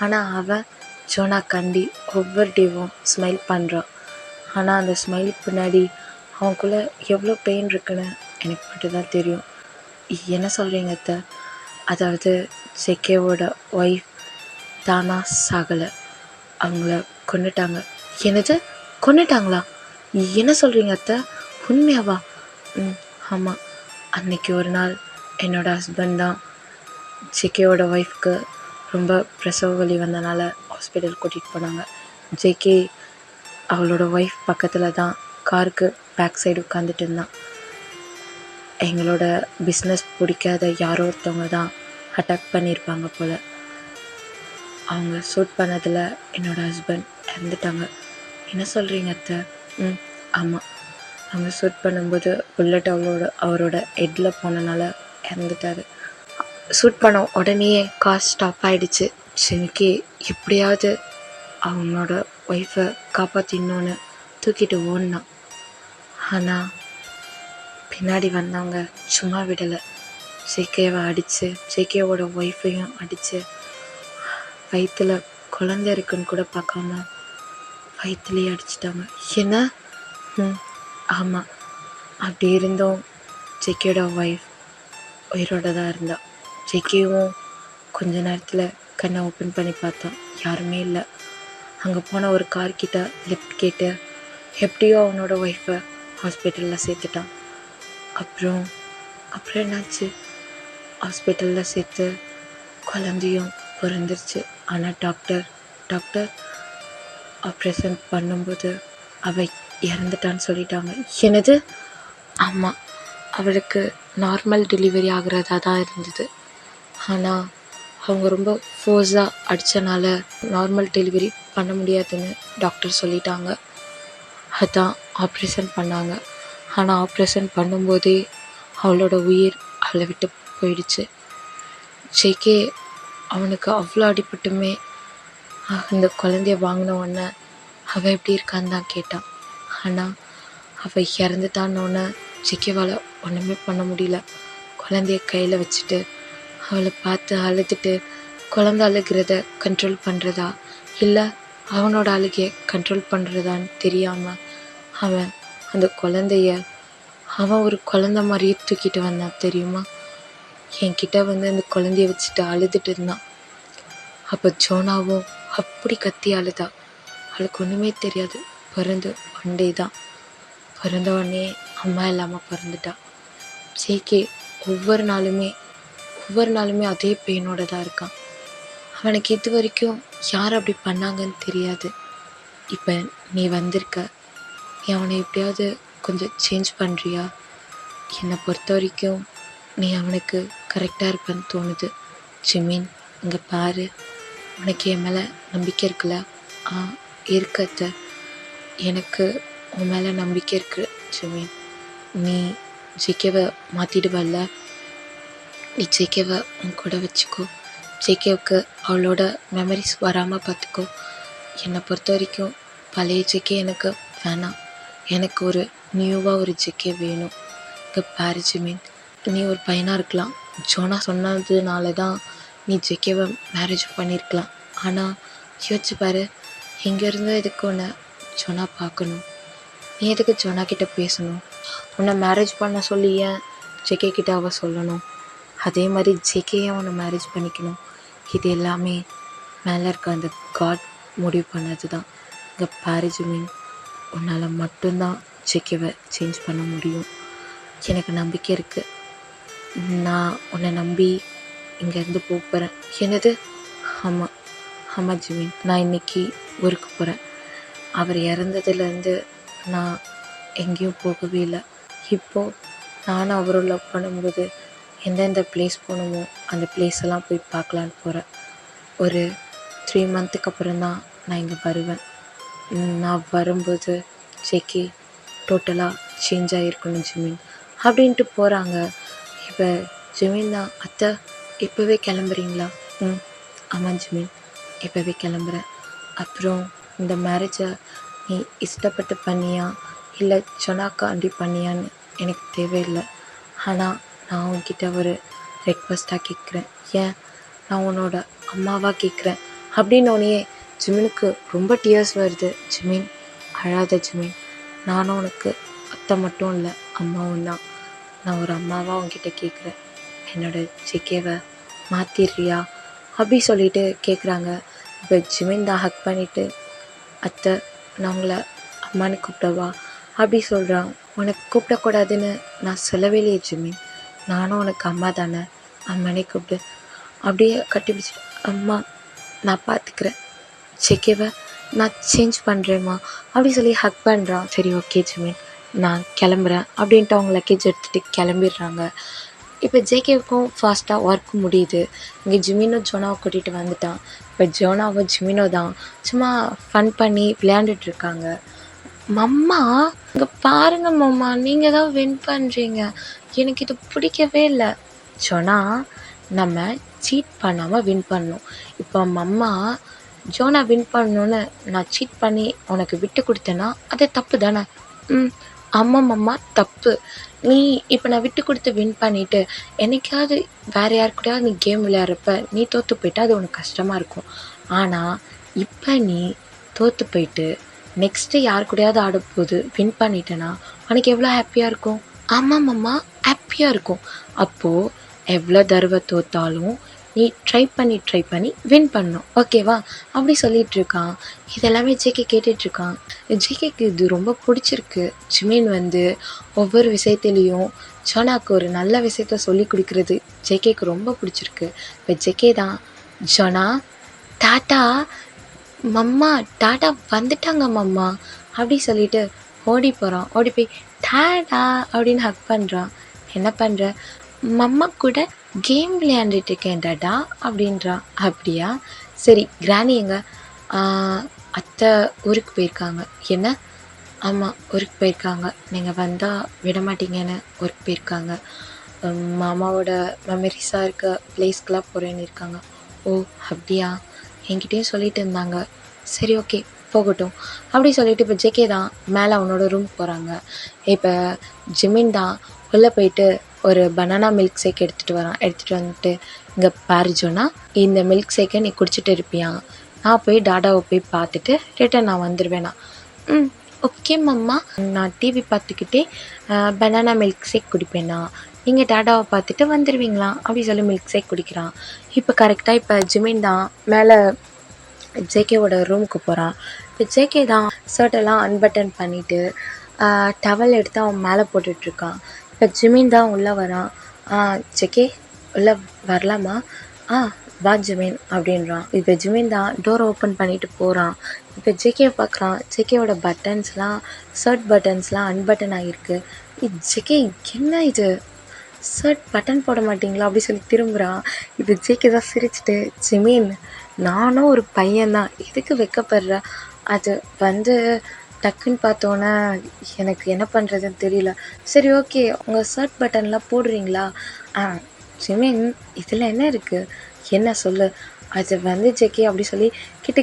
ஆனால் அவன் ஜோனா கண்டி ஒவ்வொரு டேவும் ஸ்மைல் பண்ணுறான். ஆனால் அந்த ஸ்மைல் பின்னாடி அவனுக்குள்ளே எவ்வளோ பெயின் இருக்குன்னு எனக்கு மட்டும் தான் தெரியும். என்ன சொல்கிறீங்க அத்தை? அதாவது ஜேகேவோட ஒய்ஃப் தானா சாகலை, அவங்கள கொன்னுட்டாங்க. என்னது, கொன்னுட்டாங்களா? என்ன சொல்கிறீங்க அத்தை? உண்மையாவா? ஆமாம். அன்றைக்கி ஒரு நாள் என்னோடய ஹஸ்பண்ட் தான் ஜேகேவோட ஒய்ஃப்க்கு ரொம்ப பிரசவ வலி வந்தனால ஹாஸ்பிட்டல் கூட்டிகிட்டு போனாங்க. ஜேகே அவளோட ஒய்ஃப் பக்கத்தில் தான் காருக்கு பேக் சைடு உட்காந்துட்டு இருந்தான். எங்களோட பிஸ்னஸ் பிடிக்காத யாரோ ஒருத்தவங்க தான் அட்டாக் பண்ணியிருப்பாங்க போல். அவங்க ஷூட் பண்ணதில் என்னோடய ஹஸ்பண்ட் இறந்துட்டாங்க. என்ன சொல்கிறீங்க அத்தை? ஆமாம். அவங்க ஷூட் பண்ணும்போது புல்லட் அவரோட ஹெட்டில் போனனால இறந்துட்டார். ஷூட் பண்ண உடனேயே கார் ஸ்டாப் ஆகிடுச்சு. ஜிமிக்கி எப்படியாவது அவனோட ஒய்ஃபை காப்பாற்றினோன்னு தூக்கிட்டு ஓடினான். ஆனால் பின்னாடி வந்தவங்க சும்மா விடலை. ஜேகேவை அடித்து, ஜேகேவோட ஒய்ஃபையும் அடித்து, வயிற்றில் குழந்தை இருக்குன்னு கூட பார்க்காம வயிற்றுலேயே அடிச்சிட்டாங்க. என்ன? ஆமாம். அப்படி இருந்தும் ஜேகேயோட ஒய்ஃப் உயிரோட தான் இருந்தா. ஜேகேவும் கொஞ்ச நேரத்தில் கண்ணை ஓப்பன் பண்ணி பார்த்தான். யாருமே இல்லை. அங்கே போன ஒரு கார்கிட்ட லிஃப்ட் கேட்டு எப்படியோ அவனோட ஒய்ஃபை ஹாஸ்பிட்டலில் சேர்த்துட்டான். அப்புறம் என்னாச்சு? ஹாஸ்பிட்டலில் சேர்த்து குழந்தையும் பிறந்துருச்சு. ஆனால் டாக்டர் ஆப்ரேஷன் பண்ணும்போது அவள் இறந்துட்டான்னு சொல்லிட்டாங்க. என்னது? ஆமாம். அவளுக்கு நார்மல் டெலிவரி ஆகிறதா தான் இருந்தது. ஆனால் அவங்க ரொம்ப ஃபோர்ஸாக அடித்தனால நார்மல் டெலிவரி பண்ண முடியாதுன்னு டாக்டர் சொல்லிட்டாங்க. அதான் ஆப்ரேஷன் பண்ணாங்க. ஆனால் ஆப்ரேஷன் பண்ணும்போதே அவளோட உயிர் அவளை விட்டு போயிடுச்சு. ஜேகே அவனுக்கு அவ்வளோ அடிபட்டுமே அந்த குழந்தைய வாங்கின உடனே அவள் எப்படி இருக்கான்னு தான் கேட்டான். ஆனால் அவள் இறந்துட்டான்னொன்னே ஜேகேவால் ஒன்றுமே பண்ண முடியல. குழந்தைய கையில் வச்சுட்டு அவளை பார்த்து அழுதுட்டு, குழந்தை அழுகிறத கண்ட்ரோல் பண்ணுறதா இல்லை அவனோட அழுகையை கண்ட்ரோல் பண்ணுறதான்னு தெரியாமல் அவன் அந்த குழந்தைய அவன் ஒரு குழந்த மாதிரியே தூக்கிட்டு வந்தான் தெரியுமா? என்கிட்ட வந்து அந்த குழந்தைய வச்சுட்டு அழுதுட்டு இருந்தான். அப்போ ஜோனாவும் அப்படி கத்தி அழுதா. அவளுக்கு ஒன்றுமே தெரியாது. பிறந்து ஒன் டே தான். பிறந்த உடனே அம்மா இல்லாமல் பிறந்துட்டா. ஜேகே ஒவ்வொரு நாளுமே அதே பெயினோட தான் இருக்கான். அவனுக்கு இது வரைக்கும் யார் அப்படி பண்ணாங்கன்னு தெரியாது. இப்போ நீ வந்திருக்க, நீ அவனை எப்படியாவது கொஞ்சம் சேஞ்ச் பண்ணுறியா? என்னை பொறுத்த வரைக்கும் நீ அவனுக்கு கரெக்டாக இருப்பேன்னு தோணுது. ஜிமின், இங்கே பாரு, உனக்கு என் மேலே நம்பிக்கை இருக்குல்ல? இருக்கத்த. எனக்கு உன் மேலே நம்பிக்கை இருக்கு ஜிமின். நீ ஜேகேவை மாற்றிடுவல்ல? நீ ஜேகேவை உன் கூட வச்சுக்கோ. ஜேகேவுக்கு அவளோட மெமரிஸ் வராமல் பார்த்துக்கோ. என்னை பொறுத்த வரைக்கும் பழைய ஜேகே எனக்கு வேணாம். எனக்கு ஒரு நியூவாக ஒரு ஜேகே வேணும். இங்கே பாரு ஜிமின், நீ ஒரு பையனாக இருக்கலாம். ஜோனா சொன்னதுனால தான் நீ ஜேகேவை மேரேஜ் பண்ணியிருக்கலாம். ஆனால் யோசிச்சு பாரு, இங்கேருந்து எதுக்கு உன்னை ஜோனா பார்க்கணும்? நீ எதுக்கு ஜோனா கிட்டே பேசணும்? உன்னை மேரேஜ் பண்ண சொல்லி ஏன் ஜேகே கிட்ட அவள் சொல்லணும்? அதே மாதிரி ஜேகேயை உன்னை மேரேஜ் பண்ணிக்கணும். இது எல்லாமே மேலே இருக்க அந்த காட் முடிவு பண்ணது தான். இங்கே பாரு ஜிமின், உன்னால் மட்டும்தான் ஜேகேவை சேஞ்ச் பண்ண முடியும். எனக்கு நம்பிக்கை இருக்குது. நான் உன்னை நம்பி இங்கேருந்து போகிறேன். என்னது? ஆமாம் ஜிமின், நான் இன்றைக்கி ஊருக்கு போகிறேன். அவர் இறந்ததுலேருந்து நான் எங்கேயும் போகவே இல்லை. இப்போது நானும் அவரும் லவ் பண்ணும்போது எந்தெந்த பிளேஸ் போகணுமோ அந்த பிளேஸெல்லாம் போய் பார்க்கலான்னு போகிறேன். ஒரு 3 மந்த்துக்கு அப்புறம் தான் நான் இங்கே வருவேன். நான் வரும்போது ஜேகே டோட்டலாக சேஞ்ச் ஆகிருக்கணும் ஜிமின் அப்படின்ட்டு போகிறாங்க. இப்போ ஜிமின் தான், அத்தை இப்போவே கிளம்புறீங்களா? ஆமாம் ஜிமின், இப்போவே கிளம்புறேன். அப்புறம் இந்த மேரேஜை நீ இஷ்டப்பட்டு பண்ணியா இல்லை ஜோனாக்காண்டி பண்ணியான்னு எனக்கு தேவையில்லை. ஆனால் நான் உன்கிட்ட ஒரு ரெக்வஸ்ட்டாக கேட்குறேன். ஏன் நான் உன்னோட அம்மாவாக கேட்குறேன் அப்படின்னோடனே ஜிமினுக்கு ரொம்ப டியர்ஸ் வருது. ஜிமின் அழாத ஜிமின், நானும் உனக்கு அத்தை மட்டும் இல்லை அம்மாவும் தான். நான் ஒரு அம்மாவாக உன்கிட்ட கேட்குறேன், என்னோட ஜிகேவை மாற்றிடுறியா அப்படி சொல்லிட்டு கேட்குறாங்க. இப்போ ஜிமின் தான் ஹக் பண்ணிவிட்டு, அத்தை நான் உங்களை அம்மானு கூப்பிடவா அப்படி சொல்கிறான். உனக்கு கூப்பிடக்கூடாதுன்னு நான் சொல்லவே இல்லையே ஜிமின், நானும் உனக்கு அம்மா தானே, அம்மானே கூப்பிடு. அப்படியே கட்டி பிடிச்சிட்டு, அம்மா நான் பார்த்துக்கிறேன், ஜேகேவை நான் சேஞ்ச் பண்ணுறேம்மா அப்படி சொல்லி ஹக் பண்ணுறான். சரி ஓகே ஜிமின் நான் கிளம்புறேன் அப்படின்ட்டு அவங்க லக்கேஜ் எடுத்துகிட்டு கிளம்பிடுறாங்க. இப்போ ஜேகேவுக்கும் ஃபாஸ்ட்டாக ஒர்க் முடியுது. இங்கே ஜிமினோ ஜோனாவை கூட்டிகிட்டு வந்துட்டான். இப்போ ஜோனாவோ ஜிமினோ தான் சும்மா ஃபன் பண்ணி விளையாண்டுட்ருக்காங்க. மம்மா இங்கே பாருங்க மம்மா, நீங்கள் தான் வின் பண்ணுறீங்க, எனக்கு இது பிடிக்கவே இல்லை. ஜோனா நம்ம சீட் பண்ணாமல் வின் பண்ணணும். இப்போ மம்மா ஜோனா வின் பண்ணணுன்னு நான் சீட் பண்ணி உனக்கு விட்டு கொடுத்தேன்னா அது தப்பு தானே? ஆமாம் மம்மா தப்பு. நீ இப்போ நான் விட்டு கொடுத்து வின் பண்ணிவிட்டு என்னைக்காவது வேறு யார் கூடயாவது நீ கேம் விளையாடுறப்ப நீ தோற்று போயிட்டா அது உனக்கு கஷ்டமாக இருக்கும். ஆனால் இப்போ நீ தோற்று போயிட்டு நெக்ஸ்ட்டு யார் கூடயாவது ஆடும்போது வின் பண்ணிட்டேன்னா உனக்கு எவ்வளோ ஹாப்பியாக இருக்கும்? ஆமாம் மம்மா ஹாப்பியாக இருக்கும். அப்போது எவ்வளோ தடவை தோற்றாலும் நீ ட்ரை பண்ணி வின் பண்ணணும், ஓகேவா அப்படி சொல்லிகிட்ருக்கான். இதெல்லாமே ஜேகே கேட்டுட்ருக்கான். ஜேகேக்கு இது ரொம்ப பிடிச்சிருக்கு. ஜிமின் வந்து ஒவ்வொரு விஷயத்துலேயும் ஜோனாக்கு ஒரு நல்ல விஷயத்த சொல்லி கொடுக்குறது ஜேகேக்கு ரொம்ப பிடிச்சிருக்கு. இப்போ ஜேகே தான், ஜோனா டாட்டா மம்மா, டாட்டா வந்துட்டாங்க மம்மா அப்படி சொல்லிட்டு ஓடி போகிறான். ஓடி போய் டாடா அப்படின்னு ஹக் பண்ணுறான். என்ன பண்ணுற? மம்மா கூட கேம் விளையாண்டுட்டு இருக்கேன் டாடா அப்படின்றான். அப்படியா, சரி கிராணி எங்க? அத்தை ஊருக்கு போயிருக்காங்க. என்ன? ஆமாம் ஊருக்கு போயிருக்காங்க, நீங்கள் வந்தால் விட மாட்டீங்கன்னு ஊருக்கு போயிருக்காங்க. மாமாவோட மெமரிஸாக இருக்க பிளேஸ்க்கெலாம் போகிறேன்னு இருக்காங்க. ஓ அப்படியா, என்கிட்டயும் சொல்லிட்டு இருந்தாங்க. சரி ஓகே போகட்டும் அப்படி சொல்லிட்டு இப்போ ஜேகே தான் மேலே அவனோட ரூம் போகிறாங்க. இப்போ ஜிமின் தான் உள்ளே போயிட்டு ஒரு பனானா மில்க் ஷேக் எடுத்துகிட்டு வந்துட்டு, இங்கே பாரு ஜோனா, இந்த மில்க் ஷேக்கை நீ குடிச்சிட்டு இருப்பியா, நான் போய் டாடாவை போய் பார்த்துட்டு ரிட்டன் நான் வந்துடுவேண்ணா. ஓகே மம்மா, நான் டிவி பார்த்துக்கிட்டே பனானா மில்க் ஷேக் குடிப்பேண்ணா, நீங்கள் டாடாவை பார்த்துட்டு வந்துடுவீங்களா அப்படி சொல்லி மில்க் ஷேக் குடிக்கிறான். இப்போ கரெக்டாக இப்போ ஜிமின் தான் மேலே ஜேகேவோட ரூமுக்கு போகிறான். இப்போ ஜேகே தான் ஷர்ட்டெல்லாம் அன்பட்டன் பண்ணிவிட்டு டவல் எடுத்து அவன் மேலே போட்டுட்ருக்கான். இப்போ ஜிமின் தான் உள்ளே வரான். ஜேகே உள்ளே வரலாமா? வா ஜிமின் அப்படின்றான். இப்போ ஜிமின் தான் டோர் ஓப்பன் பண்ணிவிட்டு போகிறான். இப்போ ஜேகேவை பார்க்குறான். ஜேகேவோட பட்டன்ஸ்லாம் ஷர்ட் பட்டன்ஸ்லாம் அன்பட்டன் ஆகிருக்கு. ஜேகே என்ன இது, ஷர்ட் பட்டன் போட மாட்டிங்களா அப்படி சொல்லி திரும்புகிறான். இப்போ ஜேகே தான் சிரிச்சிட்டு, ஜிமின் நானும் ஒரு பையன்தான், எதுக்கு வெக்கப்படுற? அது வந்து டக்குன்னு பார்த்தோன்னே எனக்கு என்ன பண்ணுறதுன்னு தெரியல. சரி ஓகே உங்கள் ஷர்ட் பட்டன்லாம் போடுறீங்களா? ஜிமின் இதில் என்ன இருக்குது, என்ன சொல்லு? அது வந்து ஜேகே அப்படி சொல்லி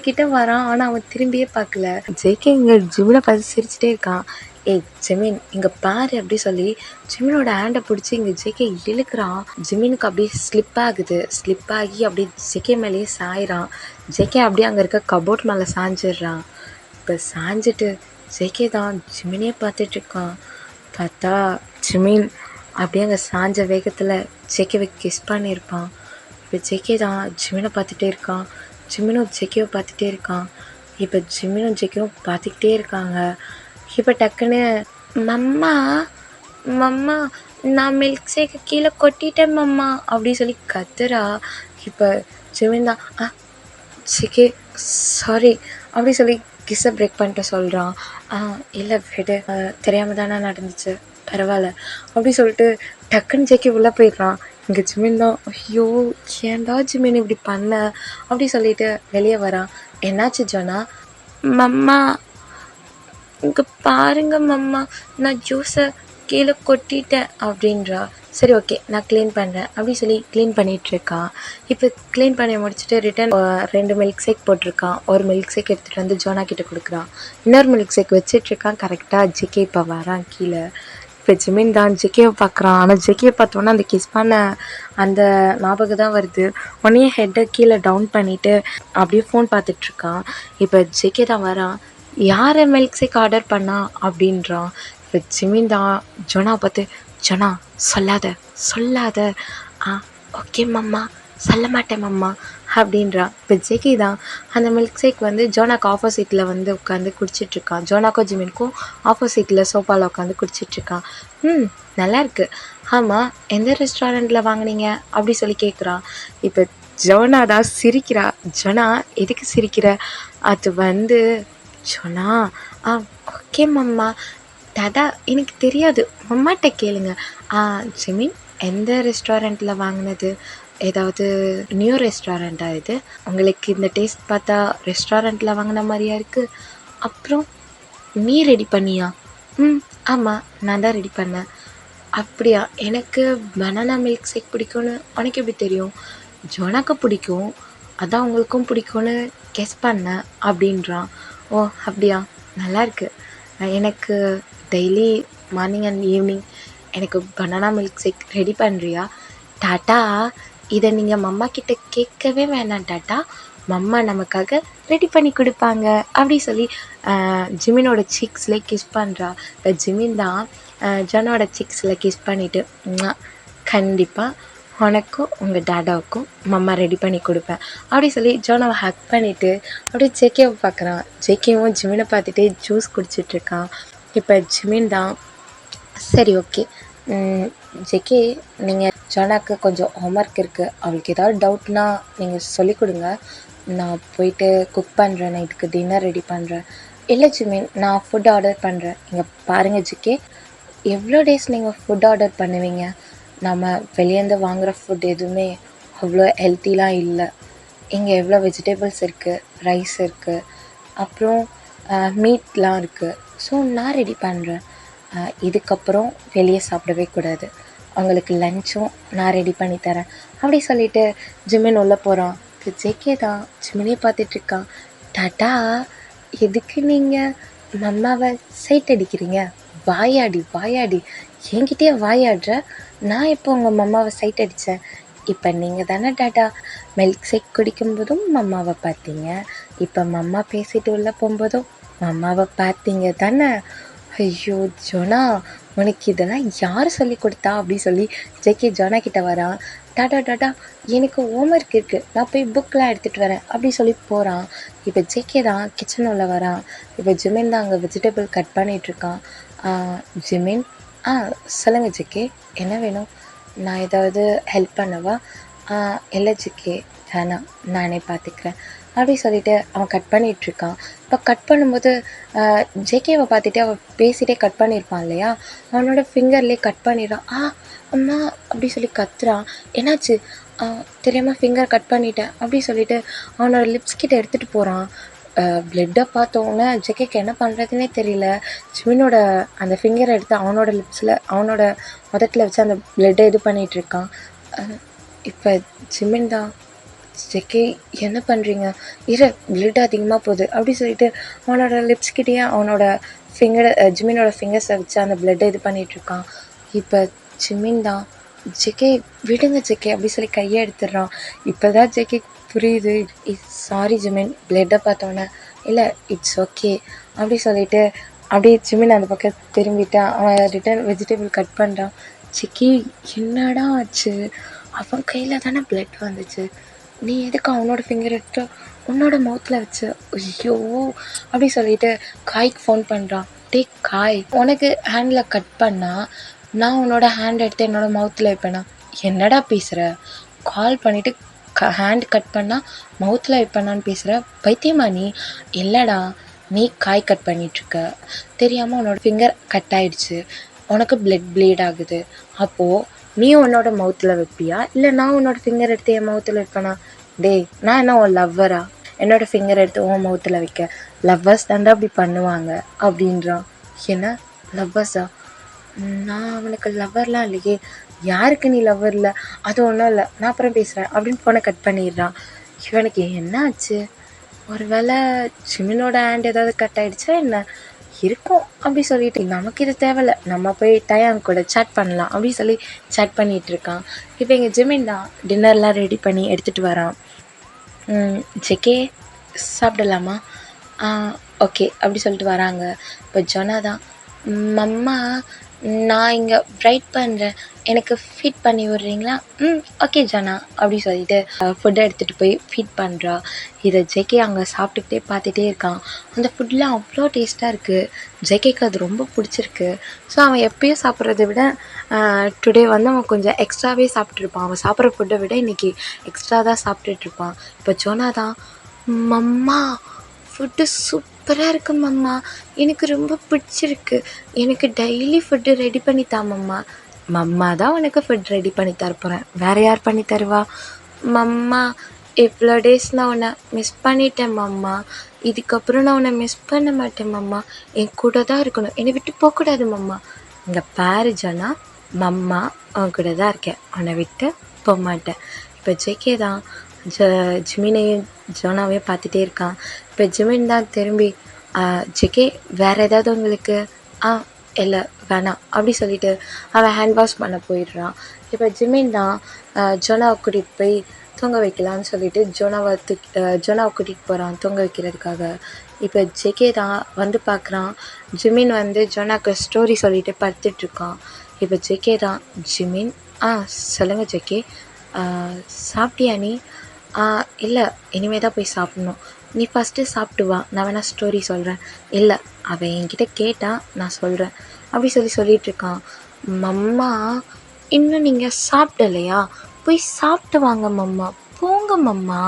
கிட்ட வரான். ஆனால் அவன் திரும்பியே பார்க்கல. ஜேகே இங்கே ஜிமினை பார்த்து சிரிச்சிட்டே இருக்கான். ஏய் ஜிமின் இங்கே பாரு அப்படி சொல்லி ஜிமினோட ஹேண்டை பிடிச்சி இங்கே ஜேகே இழுக்கிறான். ஜிமினுக்கு அப்படியே ஸ்லிப் ஆகி அப்படியே ஜேகே மேலேயே சாயிறான். ஜேகே அப்படியே அங்கே இருக்க கபோர்ட் மேலே சாஞ்சிடுறான். இப்போ சாஞ்சிட்டு ஜேகே தான் ஜிமினே பார்த்துட்ருக்கான். பார்த்தா ஜிமின் அப்படியே அங்கே சாஞ்ச வேகத்தில் ஜேகேவை கிஸ் பண்ணியிருப்பான். இப்போ ஜேகே தான் ஜிமினை பார்த்துட்டே இருக்கான். ஜிமினும் ஜேகேவை பார்த்துட்டே இருக்கான். இப்போ ஜிமினும் ஜேகேவும் பார்த்துக்கிட்டே இருக்காங்க. இப்போ டக்குன்னு மம்மா நான் மில்க் ஷேக்கை கீழே கொட்டிட்டேன் மம்மா அப்படி சொல்லி கத்துறா. இப்போ ஜிமின் தான் ஜேகே சாரி அப்படி சொல்லி கிஸ்ஸை பிரேக் பண்ணிட்டு சொல்கிறான். இல்லை விடு, தெரியாமல் தானே நடந்துச்சு, பரவாயில்ல அப்படி சொல்லிட்டு டக்குன்னு ஜேகே உள்ளே போயிடுறான். இங்கே ஜிமின் தான் ஐயோ ஏன்டா ஜிமின் இப்படி பண்ண அப்படி சொல்லிட்டு வெளியே வரான். என்னாச்சு ஜோனா? மம்மா இங்கே பாருங்க மம்மா, நான் ஜூஸை கீழே கொட்டிட்டேன் அப்படின்றா. சரி ஓகே நான் க்ளீன் பண்ணுறேன் அப்படி சொல்லி க்ளீன் பண்ணிகிட்ருக்கான். இப்போ க்ளீன் பண்ணி முடிச்சுட்டு ரிட்டன் 2 மில்க் ஷேக் போட்டிருக்கான். ஒரு மில்க் ஷேக் எடுத்துகிட்டு வந்து ஜோனா கிட்ட கொடுக்குறான். இன்னொரு மில்க் ஷேக் வச்சிட்ருக்கான். கரெக்டாக ஜேகே இப்போ வரான் கீழே. இப்போ ஜிமின் தான் ஜெக்கியை பார்க்குறான். ஆனால் ஜெக்கியை பார்த்தோன்னா அந்த கிஸ் பண்ண அந்த ஞாபகம் தான் வருது. உடனே ஹெட்டை கீழே டவுன் பண்ணிவிட்டு அப்படியே ஃபோன் பார்த்துட்ருக்கான். இப்போ ஜெக்கி தான் வரான். யார் மில்க் ஷேக் ஆர்டர் பண்ணா அப்படின்றான். இப்போ ஜிமின் தான் ஜொனா பார்த்து, ஜொனா சொல்லாத சொல்லாத. ஓகே மம்மா, சொல்ல மாட்டேன் மம்மா அப்படின்றான். இப்போ ஜெக்கி தான் அந்த மில்க் ஷேக் வந்து ஜோனாக்கு ஆப்போசிட்டில் வந்து உட்காந்து குடிச்சிட்ருக்கான். ஜோனாக்கும் ஜிமினுக்கும் ஆப்போசிட்டில் சோஃபாவில் உட்காந்து குடிச்சிட்ருக்கான். நல்லாயிருக்கு. ஆமாம், எந்த ரெஸ்டாரண்ட்டில் வாங்கினீங்க அப்படி சொல்லி கேட்குறான். இப்போ ஜோனா தான் சிரிக்கிறா. ஜோனா எதுக்கு சிரிக்கிற? அது வந்து ஜோனா ஓகே மம்மா, டாடா எனக்கு தெரியாது, மம்மாட்ட கேளுங்க. ஜிமின் எந்த ரெஸ்டாரண்ட்டில் வாங்கினது? ஏதாவது நியூ ரெஸ்டாரண்ட்டா இது? உங்களுக்கு இந்த டேஸ்ட் பார்த்தா ரெஸ்டாரண்ட்டில் வாங்கின மாதிரியா இருக்குது. அப்புறம் நீ ரெடி பண்ணியா? ஆமாம், நான் தான் ரெடி பண்ணேன். அப்படியா? எனக்கு பனானா மில்க் ஷேக் பிடிக்கும்னு உனக்கு எப்படி தெரியும்? ஜோனாக்கு பிடிக்கும், அதான் உங்களுக்கும் பிடிக்கும்னு கெஸ் பண்ணேன் அப்படின்றான். ஓ அப்படியா, நல்லாயிருக்கு. எனக்கு டெய்லி மார்னிங் அண்ட் ஈவினிங் எனக்கு பனானா மில்க் ஷேக் ரெடி பண்ணுறியா? டாட்டா, இதை நீங்கள் மம்மா கிட்ட கேட்கவே வேணாம் டாட்டா, மம்மா நமக்காக ரெடி பண்ணி கொடுப்பாங்க அப்படி சொல்லி ஜிமினோட சீக்ஸில் கிஸ் பண்ணுறா. இப்போ ஜிமின் தான் ஜோனோட சீக்ஸில் கிஸ் பண்ணிவிட்டு, கண்டிப்பாக உனக்கும் உங்கள் டாடாவுக்கும் மம்மா ரெடி பண்ணி கொடுப்பேன் அப்படி சொல்லி ஜோனாவை ஹக் பண்ணிவிட்டு அப்படியே ஜேகேவை பார்க்குறான். ஜேகேவும் ஜிமினை பார்த்துட்டு ஜூஸ் குடிச்சிட்ருக்கான். இப்போ ஜிமின் தான், சரி ஓகே ஜேகே, நீங்கள் ஜோனாக்கு கொஞ்சம் ஹோம்ஒர்க் இருக்குது, அவளுக்கு ஏதாவது டவுட்னா நீங்கள் சொல்லிக் கொடுங்க, நான் போயிட்டு குக் பண்ணுறேன், நைட்டுக்கு டின்னர் ரெடி பண்ணுறேன். இல்லை ஜிமின், நான் ஃபுட் ஆர்டர் பண்ணுறேன். இங்கே பாருங்கள் ஜேகே, எவ்வளோ டேஸ் நீங்கள் ஃபுட் ஆர்டர் பண்ணுவீங்க? நம்ம வெளியேருந்து வாங்குகிற ஃபுட் எதுவுமே அவ்வளோ ஹெல்த்திலாம் இல்லை. இங்கே எவ்வளோ வெஜிடபிள்ஸ் இருக்குது, ரைஸ் இருக்குது, அப்புறம் மீட்லாம் இருக்குது. ஸோ நான் ரெடி பண்ணுறேன். இதுக்கப்புறம் வெளியே சாப்பிடவே கூடாது, அவங்களுக்கு லஞ்சும் நான் ரெடி பண்ணி தரேன் அப்படி சொல்லிவிட்டு ஜிமின் உள்ளே போகிறான். ஜேகே தான் ஜிமினே பார்த்துட்ருக்கான். டாட்டா, எதுக்கு நீங்கள் மம்மாவை சைட் அடிக்கிறீங்க? வாயாடி வாயாடி, என்கிட்டயே வாயாடுற? நான் இப்போ உங்கள் மம்மாவை சைட் அடித்தேன்? இப்போ நீங்கள் தானே டாட்டா மில்க் ஷேக் குடிக்கும்போதும் மம்மாவை பார்த்தீங்க, இப்போ மம்மா பேசிட்டு உள்ளே போகும்போதும் மம்மாவை பார்த்தீங்க தானே? ஐயோ ஜோனா, உனக்கு இதெல்லாம் யார் சொல்லி கொடுத்தா அப்படி சொல்லி ஜேகே ஜோனா கிட்ட வரான். டாடா டாடா, எனக்கு ஹோம்ஒர்க் இருக்குது, நான் போய் புக்கெலாம் எடுத்துகிட்டு வரேன் அப்படி சொல்லி போகிறான். இப்போ ஜேகே தான் கிச்சன் உள்ள வரான். இப்போ ஜிமின் தான் அங்கே வெஜிடபிள் கட் பண்ணிகிட்ருக்கான். ஜிமின், சொல்லுங்கள் ஜேகே, என்ன வேணும்? நான் ஏதாவது ஹெல்ப் பண்ணவா? இல்லை ஜேகே, வேணாம், நானே பார்த்துக்கிறேன் அப்படி சொல்லிவிட்டு அவன் கட் பண்ணிகிட்ருக்கான். இப்போ கட் பண்ணும்போது ஜேகேவை பார்த்துட்டு அவன் பேசிகிட்டே கட் பண்ணியிருப்பான் இல்லையா, அவனோட ஃபிங்கர்லேயே கட் பண்ணிடுறான். அம்மா அப்படி சொல்லி கத்துறான். என்னாச்சு? தெரியாமல் ஃபிங்கர் கட் பண்ணிட்டேன் அப்படி சொல்லிவிட்டு அவனோட லிப்ஸ் கிட்ட எடுத்துகிட்டு போகிறான். ப்ளட்டை பார்த்தோன்னே ஜேகேக்கு என்ன பண்ணுறதுனே தெரியல. ஜிமினோட அந்த ஃபிங்கரை எடுத்து அவனோட லிப்ஸில் அவனோட உதட்டில் வச்சு அந்த ப்ளட்டை இது பண்ணிகிட்ருக்கான். இப்போ ஜிமின் தான், ஜேகே என்ன பண்ணுறீங்க? ப்ளட் அதிகமாக போகுது அப்படி சொல்லிட்டு அவனோட லிப்ஸ் கிட்டேயே அவனோட ஜிமினோட ஃபிங்கர்ஸை வச்சு அந்த ப்ளட்டை இது பண்ணிகிட்ருக்கான். இப்போ ஜிமின் தான், ஜேகே விடுங்க ஜேகே அப்படி சொல்லி கையை எடுத்துடுறான். இப்போ தான் ஜேகே புரியுது, சாரி ஜிமின், ப்ளட்டை பார்த்தோன்னே. இல்லை, இட்ஸ் ஓகே அப்படி சொல்லிவிட்டு அப்படியே ஜிமின் அந்த பக்கம் திரும்பிட்டு அவன் ரிட்டன் வெஜிடபிள் கட் பண்ணுறான். ஜேகே என்னடா ஆச்சு? அவன் கையில் தானே ப்ளட் வந்துச்சு, நீ எதுக்கு அவனோட ஃபிங்கர் எடுத்து உன்னோட மவுத்தில் வச்சு? ஐயோ அப்படி சொல்லிட்டு காய்க்கு ஃபோன் பண்ணுறான். காய், உனக்கு ஹேண்டில் கட் பண்ணால் நான் உன்னோட ஹேண்ட் எடுத்து என்னோட மவுத்தில் வைப்பேனா? என்னடா பேசுகிற? கால் பண்ணிவிட்டு ஹேண்ட் கட் பண்ணால் மவுத்தில் வைப்பேனான்னு பேசுகிற? பைத்தியமா நீ? இல்லைடா, நீ காய் கட் பண்ணிகிட்ருக்க, தெரியாமல் உன்னோட ஃபிங்கர் கட் ஆகிடுச்சு, உனக்கு ப்ளீட் ஆகுது, அப்போது நீ உன்னோட மவுத்தில் வைப்பியா, இல்லை நான் உன்னோட ஃபிங்கர் எடுத்து என் மவுத்தில் வைப்பேனா? நான் என்ன உன் லவ்வரா என்னோடய ஃபிங்கர் எடுத்து உன் மவுத்தில் வைக்க? லவ்வர்ஸ் தாண்டா அப்படி பண்ணுவாங்க அப்படின்றான். என்ன லவ்வர்ஸா? நான் அவனுக்கு லவ்வர்லாம் இல்லையே. யாருக்கு நீ லவ்வர் இல்லை? அது ஒன்றும் இல்லை, நான் அப்புறம் பேசுகிறேன் அப்படின்னு ஃபோனை கட் பண்ணிடுறான். இவனுக்கு என்ன ஆச்சு? ஒரு வேளை ஜிமினோட ஹேண்ட் ஏதாவது கட் ஆகிடுச்சா என்ன? இருக்கும் அப்படி சொல்லிட்டு நமக்கு இது தேவையில்ல, நம்ம போய் டயாங் கூட சேட் பண்ணலாம் அப்படின்னு சொல்லி சேட் பண்ணிகிட்டு இருக்கான். இப்போ எங்கள் ஜிமின் தான் டின்னர்லாம் ரெடி பண்ணி எடுத்துகிட்டு வரான். ஜெகே சாப்பிடலாமா? ஓகே அப்படி சொல்லிட்டு வராங்க. இப்போ ஜொனா தான், மம்மா நான் இங்கே ப்ரைட் பண்ணுறேன், எனக்கு ஃபீட் பண்ணி விட்றீங்களா? ஓகே ஜொனா அப்படி சொல்லிட்டு ஃபுட்டை எடுத்துகிட்டு போய் ஃபீட் பண்ணுறா. இதை ஜெகே அங்கே சாப்பிட்டுக்கிட்டே பார்த்துட்டே இருக்கான். அந்த ஃபுட்லாம் அவ்வளோ டேஸ்ட்டாக இருக்குது. ஜெகேக்கு அது ரொம்ப பிடிச்சிருக்கு. ஸோ அவன் எப்பயும் சாப்பிட்றத விட டுடே வந்து அவன் கொஞ்சம் எக்ஸ்ட்ராவே சாப்பிட்ருப்பான். அவன் சாப்பிட்ற ஃபுட்டை விட இன்றைக்கி எக்ஸ்ட்ரா தான் சாப்பிட்டுட்ருப்பான். இப்போ ஜோனா தான், மம்மா ஃபுட்டு சூப்பராக இருக்குது மம்மா, எனக்கு ரொம்ப பிடிச்சிருக்கு, எனக்கு டெய்லி ஃபுட்டு ரெடி பண்ணி தா மம்மா. மம்மா தான் உனக்கு ஃபுட் ரெடி பண்ணி தரப்போகிறேன், வேறு யார் பண்ணி தருவா? மம்மா இவ்வளோ டேஸ் நான் உன்னை மிஸ் பண்ணிட்டேன் மம்மா, இதுக்கப்புறம் நான் உன்னை மிஸ் பண்ண மாட்டேன் மம்மா, என் கூட தான் இருக்கணும், என்னை விட்டு போகக்கூடாது மம்மா. இங்கே பாரு ஜனா, மம்மா அவன் கூட தான் இருக்கேன், உன்னை விட்டு போக மாட்டேன். இப்போ ஜெகே தான் ஜிமினையும் ஜோனாவையும் பார்த்துட்டே இருக்கான். இப்போ ஜிமின் தான் திரும்பி, ஜெகே வேறு ஏதாவது உங்களுக்கு? இல்லை வேணாம் அப்படி சொல்லிவிட்டு அவன் ஹேண்ட் வாஷ் பண்ண போயிடுறான். இப்போ ஜிமின் தான் ஜோனாவை கூட்டிகிட்டு போய் தூங்க வைக்கலான்னு சொல்லிட்டு ஜோனாவை கூட்டிகிட்டு போகிறான் தூங்க வைக்கிறதுக்காக. இப்போ ஜெகே தான் வந்து பார்க்குறான். ஜிமின் வந்து ஜோனாவுக்கு ஸ்டோரி சொல்லிட்டு படுத்துட்ருக்கான். இப்போ ஜெகே தான், ஜிமின் சொல்லுங்கள் ஜெகே, சாப்பிட்டியா நீ? இல்லை இனிமே தான் போய் சாப்பிட்ணும், நீ ஃபஸ்ட்டு சாப்பிட்டு வா, நான் வேணால் ஸ்டோரி சொல்கிறேன். இல்லை அவன் என்கிட்ட கேட்டால் நான் சொல்கிறேன் அப்படி சொல்லிகிட்ருக்கான். மம்மா இன்னும் நீங்கள் சாப்பிடலையா? போய் சாப்பிட்டு வாங்க மம்மா, போங்க மம்மா.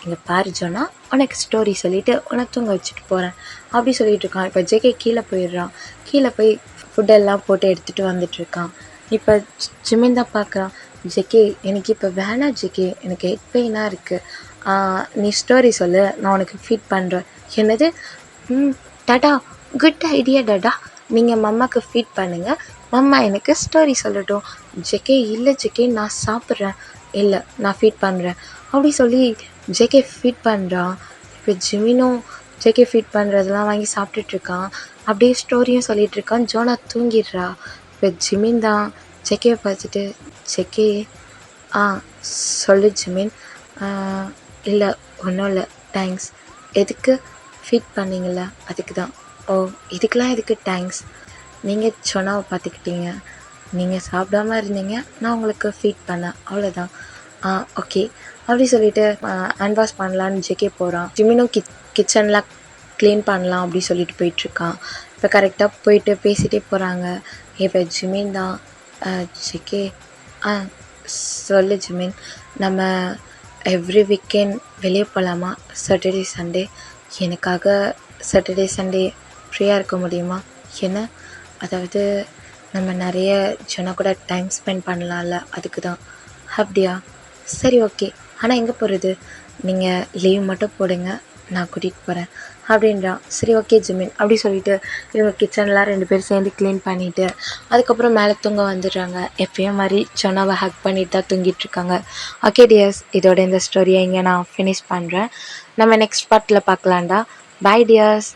இங்கே பாரு ஜோனா, உனக்கு ஸ்டோரி சொல்லிவிட்டு உனக்கு தூங்க வச்சுட்டு போகிறேன் அப்படி சொல்லிகிட்ருக்கான். இப்போ ஜெகே கீழே போயிடுறான். கீழே போய் ஃபுட்டெல்லாம் போட்டு எடுத்துகிட்டு வந்துட்டுருக்கான். இப்போ ஜிமின் தான் பார்க்குறான். ஜெகே எனக்கு இப்போ வேணாம் ஜெகே, எனக்கு ஹெட் பெயினாக இருக்குது, நீ ஸ்டோரி சொல்லு, நான் உனக்கு ஃபீட் பண்ணுறேன். என்னது? டாடா, குட் ஐடியா டாடா, நீங்கள் மம்மாவுக்கு ஃபீட் பண்ணுங்கள், மம்மா எனக்கு ஸ்டோரி சொல்லட்டும். ஜெகே இல்லை ஜெகே நான் சாப்பிட்றேன், இல்லை நான் ஃபீட் பண்ணுறேன் அப்படி சொல்லி ஜெகே ஃபீட் பண்ணுறான். இப்போ ஜிமினும் ஜெகே ஃபீட் பண்ணுறதெல்லாம் வாங்கி சாப்பிட்டுட்ருக்கான். அப்படியே ஸ்டோரியும் சொல்லிகிட்ருக்கான். ஜோனா தூங்கிடுறா. இப்போ ஜிமின் தான் ஜெகேவை பார்த்துட்டு, ஜெகே சொல்லு ஜிமின். இல்லை ஒன்றும் இல்லை, தேங்க்ஸ். எதுக்கு? ஃபீட் பண்ணிங்கள அதுக்கு தான். ஓ இதுக்கெலாம் எதுக்கு தேங்க்ஸ்? நீங்கள் ஜோனாவை பார்த்துக்கிட்டீங்க, நீங்கள் சாப்பிடாம இருந்தீங்க, நான் உங்களுக்கு ஃபீட் பண்ணேன், அவ்வளோதான். ஓகே அப்படி சொல்லிவிட்டு ஹேண்ட் வாஷ் பண்ணலான்னு ஜெகே போகிறான். ஜிமினும் கிச்சன்லாம் க்ளீன் பண்ணலாம் அப்படி சொல்லிட்டு போயிட்டுருக்கான். இப்போ கரெக்டாக போயிட்டு பேசிகிட்டே போகிறாங்க. இப்போ ஜிமின் தான், ஜெகே சொல்லு ஜிமின், நம்ம எவ்ரி வீக்கெண்ட் வெளியே போகலாமா? சாட்டர்டே சண்டே எனக்காக சாட்டர்டே சண்டே ஃப்ரீயாக இருக்க முடியுமா? என்ன? அதாவது நம்ம நிறைய ஜனா கூட டைம் ஸ்பெண்ட் பண்ணலாம்ல, அதுக்கு தான். அப்படியா? சரி ஓகே, ஆனால் எங்கே போகிறது? நீங்கள் லீவ் மட்டும் போடுங்க, நான் கூட்டிகிட்டு போகிறேன் அப்படின்றான். சரி ஓகே ஜிமின் அப்படி சொல்லிவிட்டு இவங்க கிச்சன்லாம் 2 பேரும் சேர்ந்து க்ளீன் பண்ணிவிட்டு அதுக்கப்புறம் மேலே தூங்க வந்துடுறாங்க. எப்பயும் மாதிரி ஜோனாவை ஹக் பண்ணிட்டு தான் தூங்கிட்டுருக்காங்க. ஓகே டியர்ஸ், இதோட இந்த ஸ்டோரியை இங்கே நான் ஃபினிஷ் பண்ணுறேன். நம்ம நெக்ஸ்ட் பார்ட்டில் பார்க்கலாம்டா. By tears.